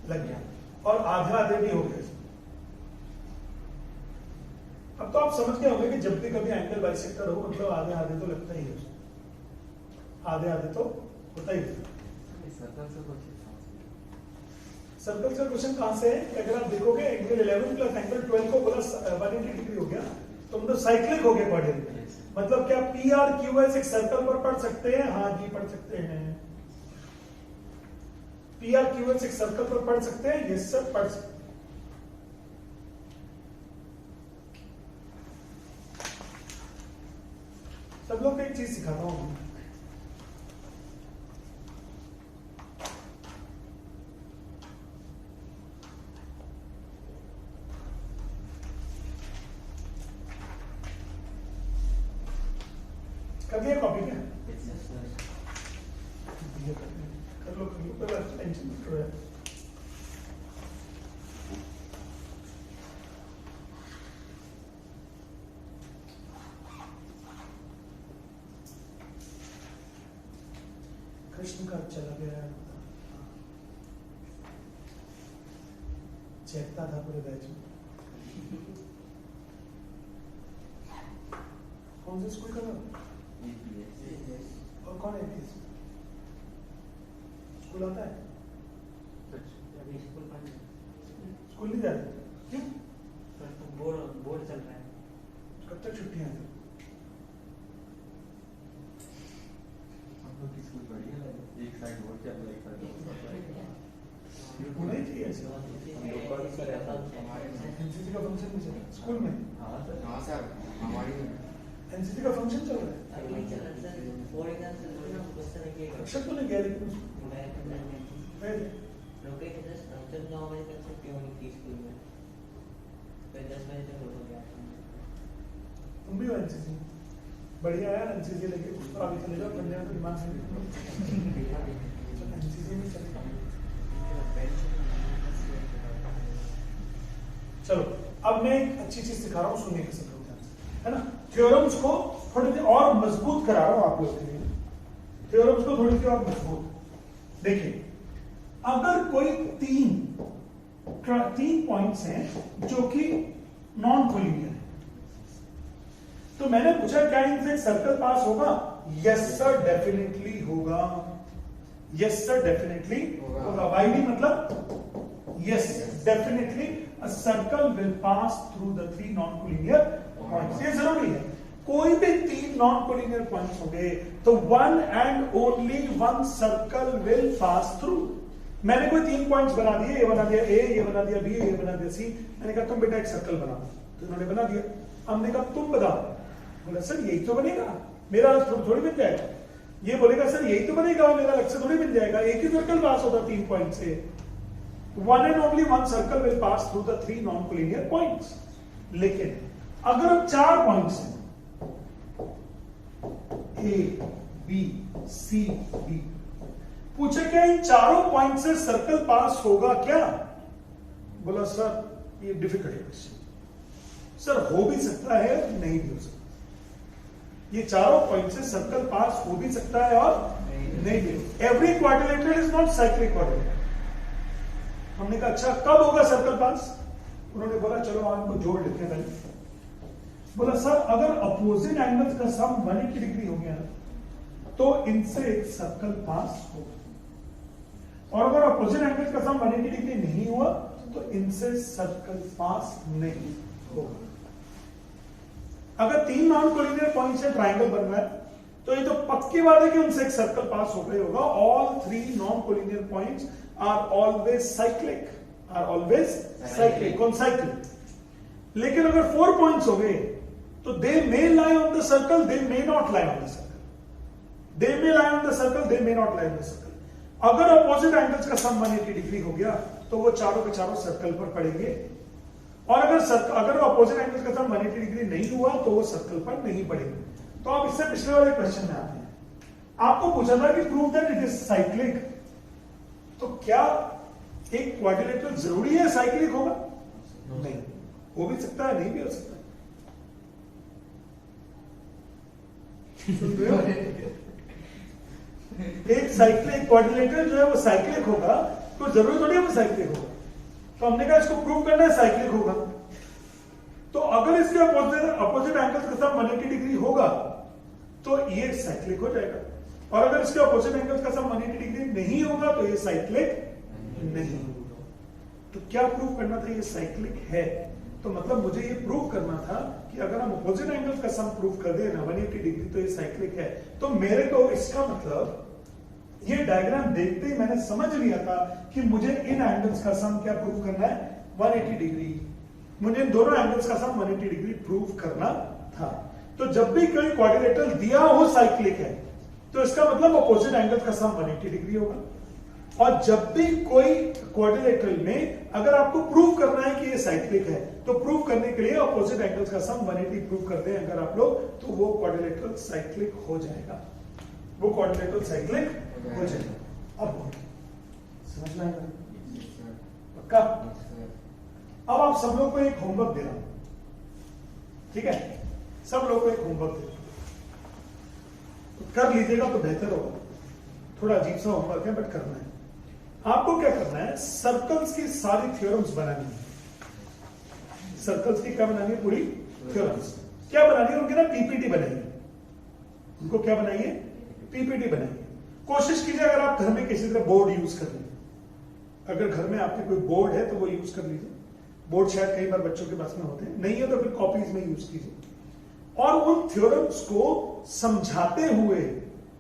लग गया, और आधे आधे भी हो गए। अब तो आप समझ गए होंगे कि जब भी कभी एंगल बाइसेक्टर हो मतलब आधे आधे तो लगता ही है, आधे आधे तो होता ही है। सर्कल से क्वेश्चन कहां से है? अगर आप देखोगे एंगल 11 प्लस एंगल 12 को बोला 180 डिग्री हो गया, तो मतलब साइक्लिक हो गया क्वाड्रिलेटरल। मतलब क्या PRQS एक सर्कल पर पढ़ सकते हैं? हाँ जी पढ़ सकते हैं। PRQS एक सर्कल पर पढ़ सकते हैं? ये सब पढ़ सकते हैं। सब लोग को एक चीज सिखाता हूं, कर दिया कॉपी क्या? कर लो पहले, टेंशन मत करो यार। कृष्ण का चला गया, चेकता था पूरे बैच में। कौन से स्कूल का नाम? और कौन है EPS? स्कूल आता है? अभी स्कूल बंद है। स्कूल नहीं जा रहे? क्यों? बोर्ड चल रहा है। कब तक छुट्टियां हैं? हम लोग की स्कूल बढ़िया है, एक साइड बोर्ड चल रहा है, एक साइड होना ही चाहिए ऐसे। एनसीसी का फंक्शन भी चल रहा है स्कूल में। हाँ सर, हमारी एनसीसी का फंक्शन चल रहा है। अक्षर तो नहीं गया लेकिन गए थे। तुम भी हो एनसीसी? बढ़िया है एनसीसी लेके अभी चले जाओ पंजाब में दिमाग से एनसीसी में चले। चलो अब मैं एक अच्छी चीज सिखा रहा हूँ, सुनने के सब लोग है ना। थ्योरम्स को थोड़ी सी और मजबूत करा रहा हूँ आप लोग के लिए। थ्योरम्स को थोड़ी सी और मजबूत देखिए। अगर कोई तीन पॉइंट्स हैं जो कि नॉन कोलिनियर है, तो मैंने पूछा क्या इनसे सर्कल पास होगा? यस सर डेफिनेटली होगा। यस सर डेफिनेटली होगा। वाई भी मतलब yes definitely a circle will pass through the 3 non collinear points. ये जरूरी है। कोई भी 3 नॉन कोलिनियर पॉइंट्स होंगे तो one and only one circle will pass through. मैंने कोई 3 पॉइंट्स बना दिए, ये बना दिया ए, ये बना दिया बी, ये बना दिया सी। मैंने कहा तुम बेटा एक सर्कल बनाओ, तो उन्होंने बना दिया। हमने कहा तुम बताओ। बोला सर यही तो बनेगा, मेरा थोड़ी बन जाएगा। ये बोलेगा सर यही तो बनेगा, मेरा लक्ष्य थोड़ी बन जाएगा। एक ही सर्कल पास होता 3 पॉइंट से। One and only one circle will pass through the 3 non collinear points. लेकिन अगर अब 4 पॉइंट्स हैं, ए बी सी डी, पूछे क्या इन चारों पॉइंट से सर्कल पास होगा क्या? बोला सर ये डिफिकल्ट क्वेश्चन। सर हो भी सकता है, नहीं भी हो सकता। ये चारों पॉइंट से सर्कल पास हो भी सकता है और नहीं भी। Every quadrilateral is not cyclic quadrilateral. हमने कहा अच्छा कब होगा सर्कल पास? उन्होंने बोला चलो आपको जोड़ लेते हैं पहले। बोला सर अगर अपोजिट एंगल्स का सम 180 डिग्री हो गया तो इनसे एक सर्कल पास होगा, और अगर अपोजिट एंगल्स का सम 180 डिग्री नहीं हुआ तो इनसे सर्कल पास नहीं होगा। अगर 3 नॉन कोलिनियर पॉइंट से ट्राइंगल बन रहा है तो ये तो पक्की बात है कि उनसे एक सर्कल पास होगा ही होगा। All 3 non collinear points are always cyclic, are always cyclic, कौन साइक्लिक। लेकिन अगर 4 पॉइंट्स हो गए तो they may lie on the circle, they may not lie on the circle. They may lie on the circle, they may not lie on the circle. अगर अपोजिट एंगल्स का सम 180 डिग्री हो गया तो वो चारों के चारों सर्कल पर पड़ेंगे, और अगर अपोजिट एंगल्स का सम 180 डिग्री नहीं हुआ तो वो सर्कल पर नहीं पड़ेंगे। तो आप इससे पिछले वाले क्वेश्चन में आते हैं। आपको पूछा था कि prove that it is cyclic, तो क्या एक क्वाड्रिलेटरल जरूरी है साइक्लिक होगा? नहीं, हो भी सकता है, नहीं भी हो सकता। सुन रहे हो? एक साइक्लिक क्वाड्रिलेटरल जो है वो साइक्लिक होगा, तो जरूरी थोड़ी है वो साइक्लिक होगा। तो हमने कहा इसको प्रूव करना है साइक्लिक होगा। तो अगर इसके अपोजिट एंगल्स का सम 180 डिग्री होगा तो ये साइक्लिक हो जाएगा, और अगर इसके अपोजिट एंगल्स का सम 180 डिग्री नहीं होगा तो ये साइक्लिक नहीं होगा। तो क्या प्रूव करना था? ये साइक्लिक है। तो मतलब मुझे ये प्रूव करना था कि अगर हम अपोजिट एंगल्स का सम प्रूव कर दें ना 180 डिग्री तो ये साइक्लिक है। तो मेरे को इसका मतलब ये डायग्राम देखते ही मैंने समझ लिया था कि मुझे इन एंगल्स का सम क्या प्रूव करना है? 180 डिग्री। मुझे इन दोनों एंगल्स का सम 180 डिग्री प्रूव करना था। तो जब भी कोई क्वाड्रिलेटरल दिया हो साइक्लिक है तो इसका मतलब अपोजिट एंगल्स का सम 180 डिग्री होगा। और जब भी कोई क्वाड्रिलेटरल में अगर आपको प्रूव करना है कि ये साइक्लिक है तो प्रूव करने के लिए अपोजिट एंगल्स का सम 180 प्रूव कर दें अगर आप लोग, तो वो क्वाड्रिलेटरल साइक्लिक हो जाएगा। वो क्वाड्रिलेटरल साइक्लिक हो जाएगा। अब समझ में आएगा पक्का? अब आप सब लोग को एक होमवर्क दे रहा हूं, ठीक है? सब लोग को एक होमवर्क दे रहा हूं, तो कर लीजिएगा तो बेहतर होगा। थोड़ा अजीब सा होमवर्क है बट करना है। आपको क्या करना है? सर्कल्स की सारी थ्योरम्स बनानी है। सर्कल्स की क्या बनानी है? पूरी थ्योरम्स। क्या बनानी है उनके ना पीपीटी बनाइए, उनको क्या बनाइए, पीपीटी बनाइए। कोशिश कीजिए अगर आप घर में किसी तरह बोर्ड यूज कर लें, अगर घर में आपके कोई बोर्ड है तो वो यूज कर लीजिए। बोर्ड शायद कई बार बच्चों के पास में होते हैं, नहीं है तो फिर कॉपीज में यूज कीजिए। और उन थ्योरम्स को समझाते हुए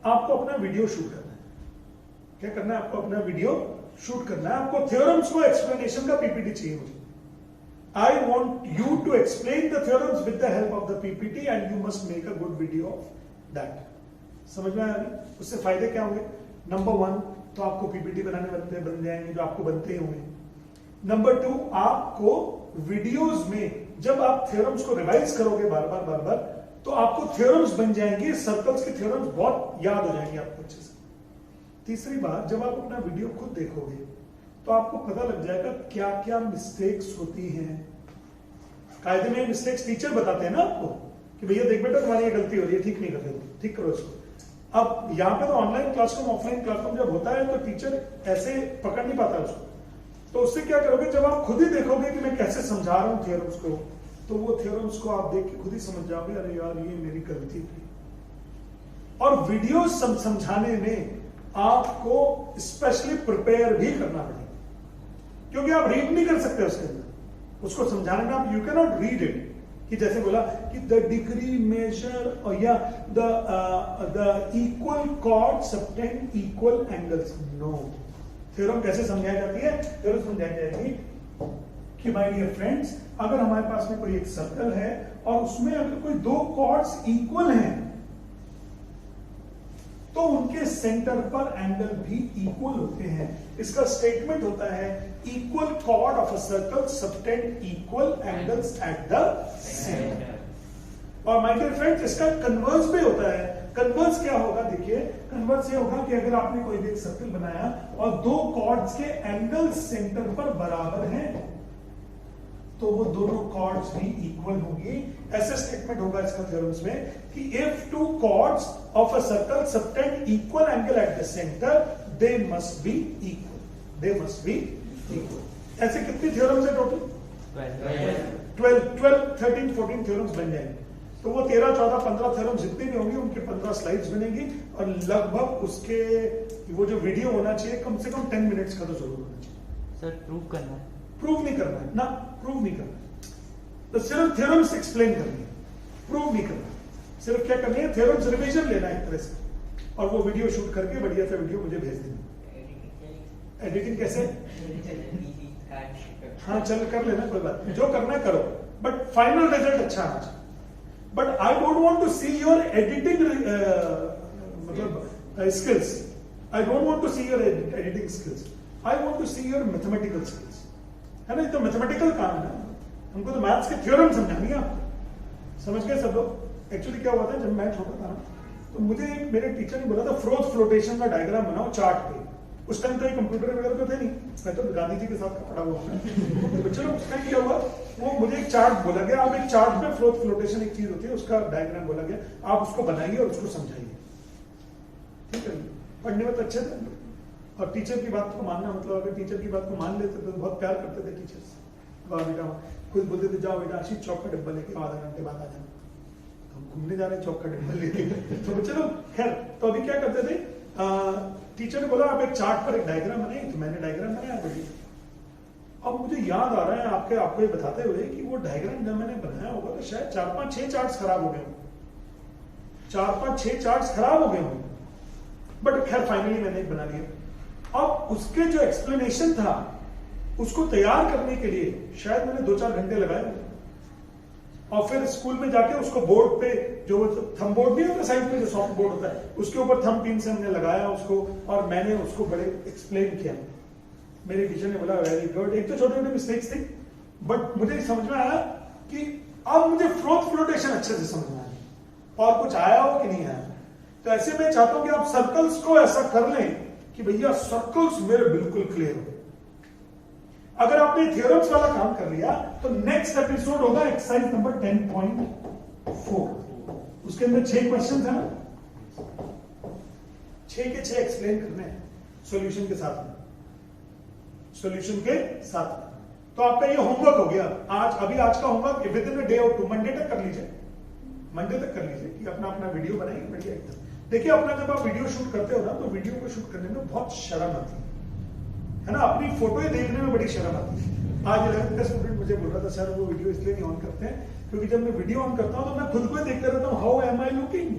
आपको अपना वीडियो शूट करना है। क्या करना है आपको, अपना वीडियो शूट करना है। आपको थ्योरम्स को एक्सप्लेनेशन का पीपीटी चाहिए मुझे। I want you to explain the theorems with the help of the PPT and you must make a good video of that. समझ में आया? उससे फायदे क्या होंगे? नंबर 1 तो आपको पीपीटी बनाने बन जाएंगे जो आपको बनते ही होंगे। नंबर 2 आपको वीडियोस में जब आप थ्योरम्स को रिवाइज करोगे बार बार तो आपको थ्योरम्स बन जाएंगे, सर्कल्स के थ्योरम्स बहुत याद हो जाएंगे आपको अच्छे से। तीसरी बात, जब आप अपना वीडियो खुद देखोगे तो आपको पता लग जाएगा क्या क्या मिस्टेक्स होती हैं। कायदे में मिस्टेक्स टीचर बताते हैं ना आपको कि भैया देख बेटा तुम्हारी ये गलती हो रही है, ठीक नहीं कर रहे हो, ठीक करो इसको। अब यहाँ पे तो ऑनलाइन क्लासरूम ऑफलाइन क्लासरूम जब होता है तो टीचर ऐसे पकड़ नहीं पाता उसको, तो उससे क्या करोगे, जब आप खुद ही देखोगे कि मैं कैसे समझा रहा हूँ थ्योरम्स को, तो वो थ्योरम्स को आप देख के खुद ही समझ जाओगे, अरे यार ये मेरी गलती थी। और वीडियो समझाने में आपको स्पेशली प्रिपेयर भी करना पड़ेगा, क्योंकि आप रीड नहीं कर सकते उसके अंदर, उसको समझाने में आप you can not read it कि जैसे बोला कि द डिग्री मेजर और या the equal chord subtend equal angles. No, theorem कैसे समझाई जाती है? थ्योरम समझाई जाएगी कि माय डियर फ्रेंड्स, अगर हमारे पास में कोई एक सर्कल है और उसमें अगर कोई दो कॉर्ड्स इक्वल हैं तो उनके सेंटर पर एंगल भी इक्वल होते हैं। इसका स्टेटमेंट होता है equal cord of a circle subtend equal angles eight the centre. और माय डियर फ्रेंड्स, इसका कन्वर्स भी होता है। कन्वर्स क्या होगा? देखिए, कन्वर्स ये होगा कि अगर आपने कोई भी एक सर्कल बनाया और दो कॉर्ड्स के एंगल सेंटर पर बराबर हैं तो वो दोनों कॉर्ड्स भी इक्वल होंगी। ऐसे स्टेटमेंट होगा इसका थ्योरम्स में कि if two chords of a circle subtend equal angle at the centre they must be equal, they must be equal. ऐसे कितने थ्योरम्स है टोटल? 12, 13, 14 थ्योरम्स बन जाएंगे। तो वो 13, 14, 15 थ्योरम्स जितने भी होंगे उनके 15 स्लाइड्स बनेंगी और लगभग उसके वो जो वीडियो होना चाहिए कम से कम 10 मिनट्स का तो जरूर होना चाहिए। सर प्रूव करना है? प्रूव नहीं करना है ना, प्रूव नहीं करना है, तो सिर्फ थ्योरम्स एक्सप्लेन करनी है, प्रूव नहीं करना। सिर्फ क्या करनी है, थ्योरम्स रिवीजन लेना है एक तरह से, और वो वीडियो शूट करके बढ़िया सा वीडियो मुझे भेज देना। एडिटिंग कैसे? हाँ चल कर लेना, कोई बात नहीं, जो करना है करो, बट फाइनल रिजल्ट अच्छा आना चाहिए। But I don't want to see your editing मतलब skills, I don't want to see your editing skills, I want to see your mathematical skills. है ना, ये तो मैथमेटिकल काम है, हमको तो मैथ्स के थ्योरम समझानी है आपको। समझ गए सब लोग? एक्चुअली क्या हुआ था, जब मैं छोटा था तो मुझे मेरे टीचर ने बोला था फ्रोथ फ्लोटेशन का डायग्राम बनाओ चार्ट पे। उस टाइम तो ये कंप्यूटर वगैरह तो थे नहीं, मैं तो गांधी जी के साथ पढ़ा हुआ हूँ। तो चलो उस टाइम क्या हुआ, वो मुझे एक चार्ट बोला गया, अब एक चार्ट पे फ्रोथ फ्लोटेशन एक चीज होती है, उसका डायग्राम बोला गया, आप उसको बनाइए और उसको समझाइए। ठीक है, पढ़ने में तो अच्छे थे और टीचर की बात को मानना, मतलब अगर टीचर की बात को मान लेते तो बहुत प्यार करते थे टीचर्स। वाह बेटा, खुद बोलते थे जाओ बेटा आशीष चौक का डिब्बा लेके आधा घंटे बाद आ जाना, तो हम घूमने जा रहे हैं चौक का डिब्बा लेके। तो चलो खैर, तो अभी क्या करते थे, टीचर ने बोला आप एक चार्ट पर एक डायग्राम बनाए, तो मैंने डायग्राम बनाया बढ़िया। अब मुझे याद आ रहा है आपको ये बताते हुए कि वो डायग्राम जब मैंने बनाया होगा तो शायद 4-5-6 चार्ट्स खराब हो गए, 4-5-6 चार्ट्स खराब हो गए होंगे, बट खैर फाइनली मैंने एक बना लिया। अब उसके जो एक्सप्लेनेशन था उसको तैयार करने के लिए शायद मैंने 2-4 घंटे लगाए, और फिर स्कूल में जाके उसको बोर्ड पे, जो थंब बोर्ड नहीं होता साइड पे जो सॉफ्ट बोर्ड होता है, उसके ऊपर थंब पिन से हमने लगाया उसको और मैंने उसको बड़े एक्सप्लेन किया। मेरे टीचर ने बोला वेरी गुड। एक तो छोटे छोटे मिस्टेक्स थे, बट मुझे समझ में आया कि अब मुझे फ्रोथ फ्लोटेशन अच्छे से समझ में आया और कुछ आया हो कि नहीं आया। तो ऐसे मैं चाहता हूं कि आप सर्कल्स को ऐसा कर लें कि भैया सर्कल्स मेरे बिल्कुल क्लियर हो। अगर आपने थ्योरम्स वाला काम कर लिया तो नेक्स्ट एपिसोड होगा एक्सरसाइज नंबर 10.4। उसके अंदर 6 क्वेश्चन है ना, 6 के 6 एक्सप्लेन करने हैं सॉल्यूशन के साथ में, सॉल्यूशन के साथ में। तो आपका ये होमवर्क हो गया आज, अभी आज का homework with in a day और 2 मंडे तक कर लीजिए, मंडे तक कर लीजिए कि अपना अपना वीडियो बनाइए बढ़िया एकदम। देखिए अपना जब आप वीडियो शूट करते हो ना तो वीडियो को शूट करने में बहुत शर्म आती है ना, अपनी फोटो ही देखने में बड़ी शर्म आती है। आज 11th का स्टूडेंट मुझे बोल रहा था सर वो वीडियो इसलिए नहीं ऑन करते हैं क्योंकि जब मैं वीडियो ऑन करता हूं तो मैं खुद को ही देखते रहता हूँ, हाउ एम आई लुकिंग,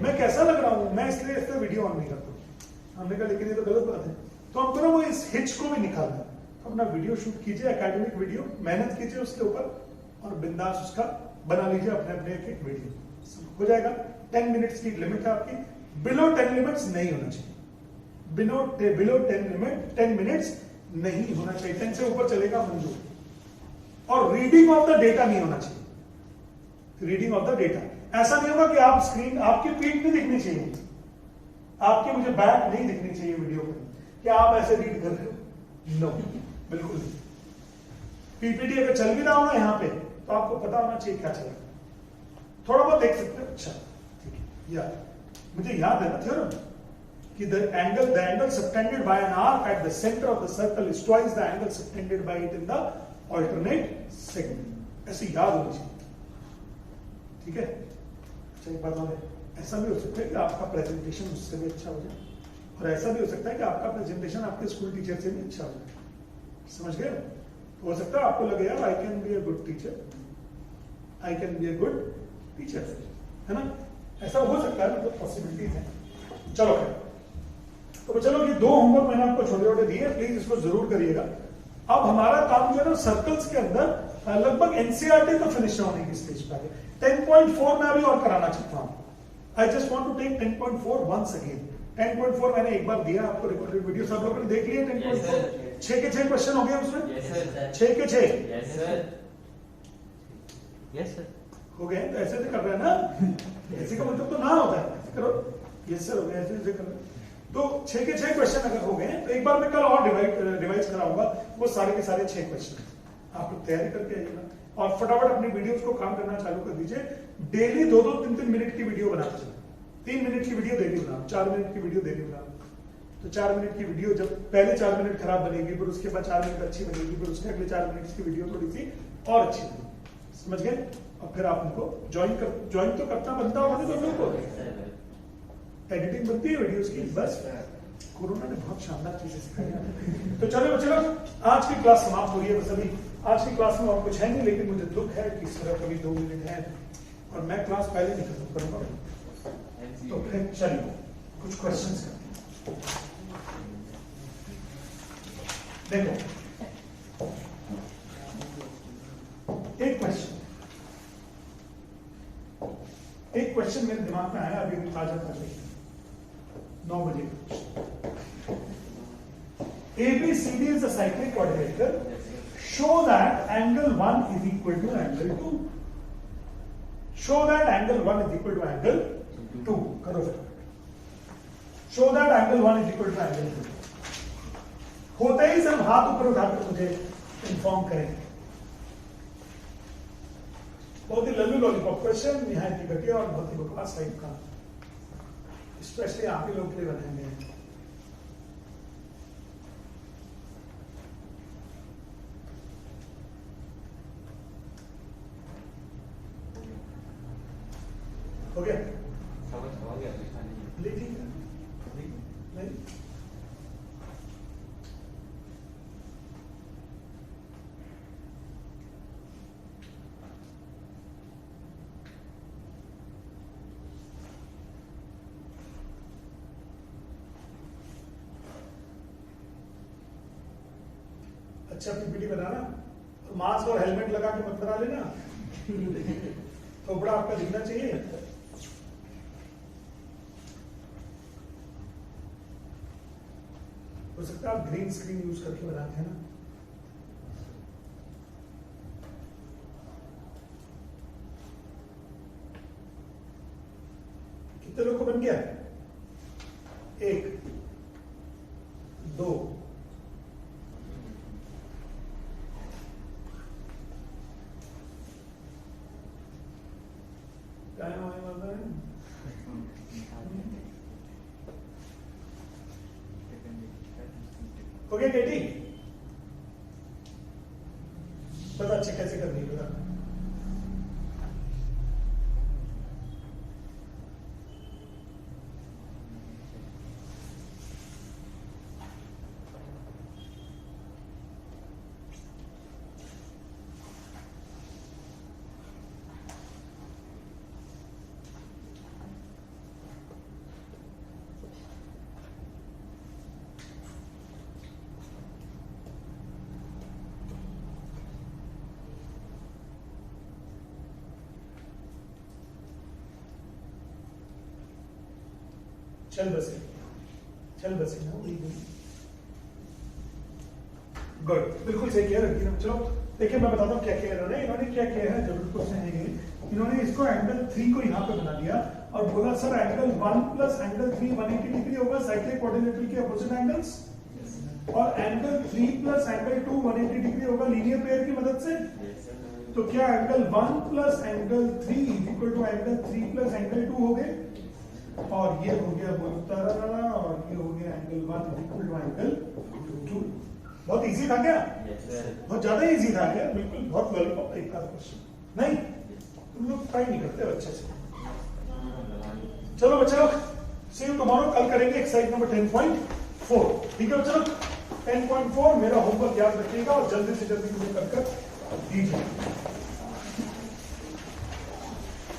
मैं कैसा लग रहा हूँ, मैं इसलिए इस पर वीडियो ऑन नहीं करता। हमने कहा लेकिन ये तो गलत बात है, तो हमको ना वो इस हिच को भी निकालना है। तो अपना वीडियो शूट कीजिए, एकेडमिक वीडियो, मेहनत कीजिए उसके ऊपर और बिंदास उसका बना लीजिए अपने अपने एक वीडियो, हो जाएगा। 10 मिनट्स की लिमिट है आपकी, बिलो 10 मिनट्स नहीं होना चाहिए, बिलो 10 मिनट्स नहीं होना चाहिए, 10 से ऊपर चलेगा मंजूर। और रीडिंग ऑफ द डेटा नहीं होना चाहिए, रीडिंग ऑफ द डेटा। ऐसा नहीं होगा कि आप स्क्रीन, आपकी पीठ नहीं दिखनी चाहिए, आपकी मुझे बैक नहीं दिखनी चाहिए वीडियो में, क्या आप ऐसे रीड कर रहे हो, नो बिल्कुल नहीं। पीपीटी अगर चल भी रहा हो ना यहाँ पे तो आपको पता होना चाहिए क्या चल रहा है, थोड़ा बहुत देख सकते हो, अच्छा ठीक है। या मुझे याद है ना थ्योरम कि the angle subtended by an arc at the center of the circle is twice the angle subtended by it in the alternate segment, ऐसे याद होनी चाहिए, ठीक है। अच्छा एक बात और है, ऐसा भी हो सकता है कि आपका प्रेजेंटेशन उससे भी अच्छा हो जाए और ऐसा भी हो सकता है कि आपका प्रेजेंटेशन आपके स्कूल टीचर से भी अच्छा हो जाए, समझ गए। हो सकता है आपको लगे यार I can be a good teacher, I can be a good teacher, है ना, ऐसा हो सकता है, मतलब पॉसिबिलिटीज है। चलो तो चलो ये 2 होमवर्क मैंने आपको छोटे छोटे दिए, प्लीज इसको जरूर करिएगा। अब हमारा काम जो है ना सर्कल्स के अंदर लगभग एनसीईआरटी तो फिनिश होने की स्टेज पर है। 10.4 में अभी और कराना चाहता हूं, I just want to take 10.4 once again. 10.4 मैंने एक बार दिया आपको रिकॉर्डेड वीडियो, सब लोगों ने देख लिए 10.4, 6 के 6 क्वेश्चन हो गए उसमें, 6 के 6 हो गए, तो ऐसे से कर रहे हैं ना, ऐसे का मतलब तो ना होता है, ऐसे करो, यस सर हो गया, ऐसे कर रहे हैं। तो 6 के 6 क्वेश्चन अगर हो गए तो एक बार मैं कल और रिवाइज कराऊंगा वो सारे के सारे 6 क्वेश्चन, आप लोग तैयारी करके आइएगा और फटाफट अपनी वीडियोस को काम करना चालू कर दीजिए। डेली 2-2, 3-3 मिनट की वीडियो बनाते चलो, 3 मिनट की वीडियो डेली बनाओ, 4 मिनट की वीडियो डेली बनाओ। तो 4 मिनट की वीडियो जब पहले 4 मिनट खराब बनेगी, फिर उसके बाद 4 मिनट अच्छी बनेगी, फिर उसके अगले 4 मिनट की वीडियो थोड़ी सी और अच्छी बनेगी, समझ गए। और फिर आप उनको ज्वाइन तो करना बनता होगा ना, तो लोगों को एडिटिंग बनती है वीडियोस की, बस कोरोना ने बहुत शानदार चीजें सिखाई। तो चलो आज की क्लास समाप्त हो रही है, बस अभी आज की क्लास में और कुछ है नहीं, लेकिन मुझे दुख है कि सिर्फ अभी 2 मिनट है और मैं क्लास पहले नहीं खत्म करूंगा। तो फिर चलिए कुछ क्वेश्चंस करते हैं। देखो एक क्वेश्चन मेरे दिमाग में आया अभी ताजा 9 बजे। ABCD is a cyclic quadrilateral. Show that angle 1 is equal to angle 2. Show that angle 1 is equal to angle 2. करो फिर। Show that angle 1 is equal to angle 2. होते ही सब हाथ ऊपर उठाकर मुझे इन्फॉर्म करें। बहुत ही लल्लू लॉलीपॉप क्वेश्चन, निहायत ही घटिया और बहुत ही बकवास टाइप का, स्पेशली आपके लोग के लिए बनाएंगे। हो गया? समझ गया ठीक है नहीं? अच्छा पीपीटी बनाना और मास्क और हेलमेट लगा के मत बना लेना, थोपड़ा आपका दिखना चाहिए। हो सकता है आप ग्रीन स्क्रीन यूज करके बनाते हैं ना। कितने लोग को बन गया? 1 2 टाइम आने वाला है। हो गया केटी? बता अच्छे कैसे करनी है, बता। चल बसे ना वही गुड, बिल्कुल सही किया रखी। चलो देखिए मैं बताता हूँ क्या किया इन्होंने क्या किया है। जरूर क्वेश्चन है ये, इन्होंने इसको एंगल 3 को यहाँ पे बना दिया और बोला sir angle 1 plus angle 3 180 degree होगा साइक्लिक क्वाड्रिलेटरल के अपोजिट एंगल्स, और एंगल 3 प्लस एंगल 2 180 डिग्री होगा लीनियर पेयर की मदद से। तो क्या angle 1 plus angle 3 equal to angle 3 plus angle 2 हो गए, और ये हो गया बोलता और ये हो गया एंगल 1 इक्वल टू एंगल 2। बहुत इजी था क्या? बहुत ज्यादा इजी था क्या? बिल्कुल बहुत लॉलीपॉप टाइप का क्वेश्चन नहीं, तुम लोग ट्राई नहीं करते अच्छे से। चलो बच्चों सी यू टुमारो, कल करेंगे एक्सरसाइज नंबर 10.4, ठीक है चलो 10.4 मेरा होमवर्क याद रखिएगा और जल्दी से जल्दी मुझे कर दीजिए।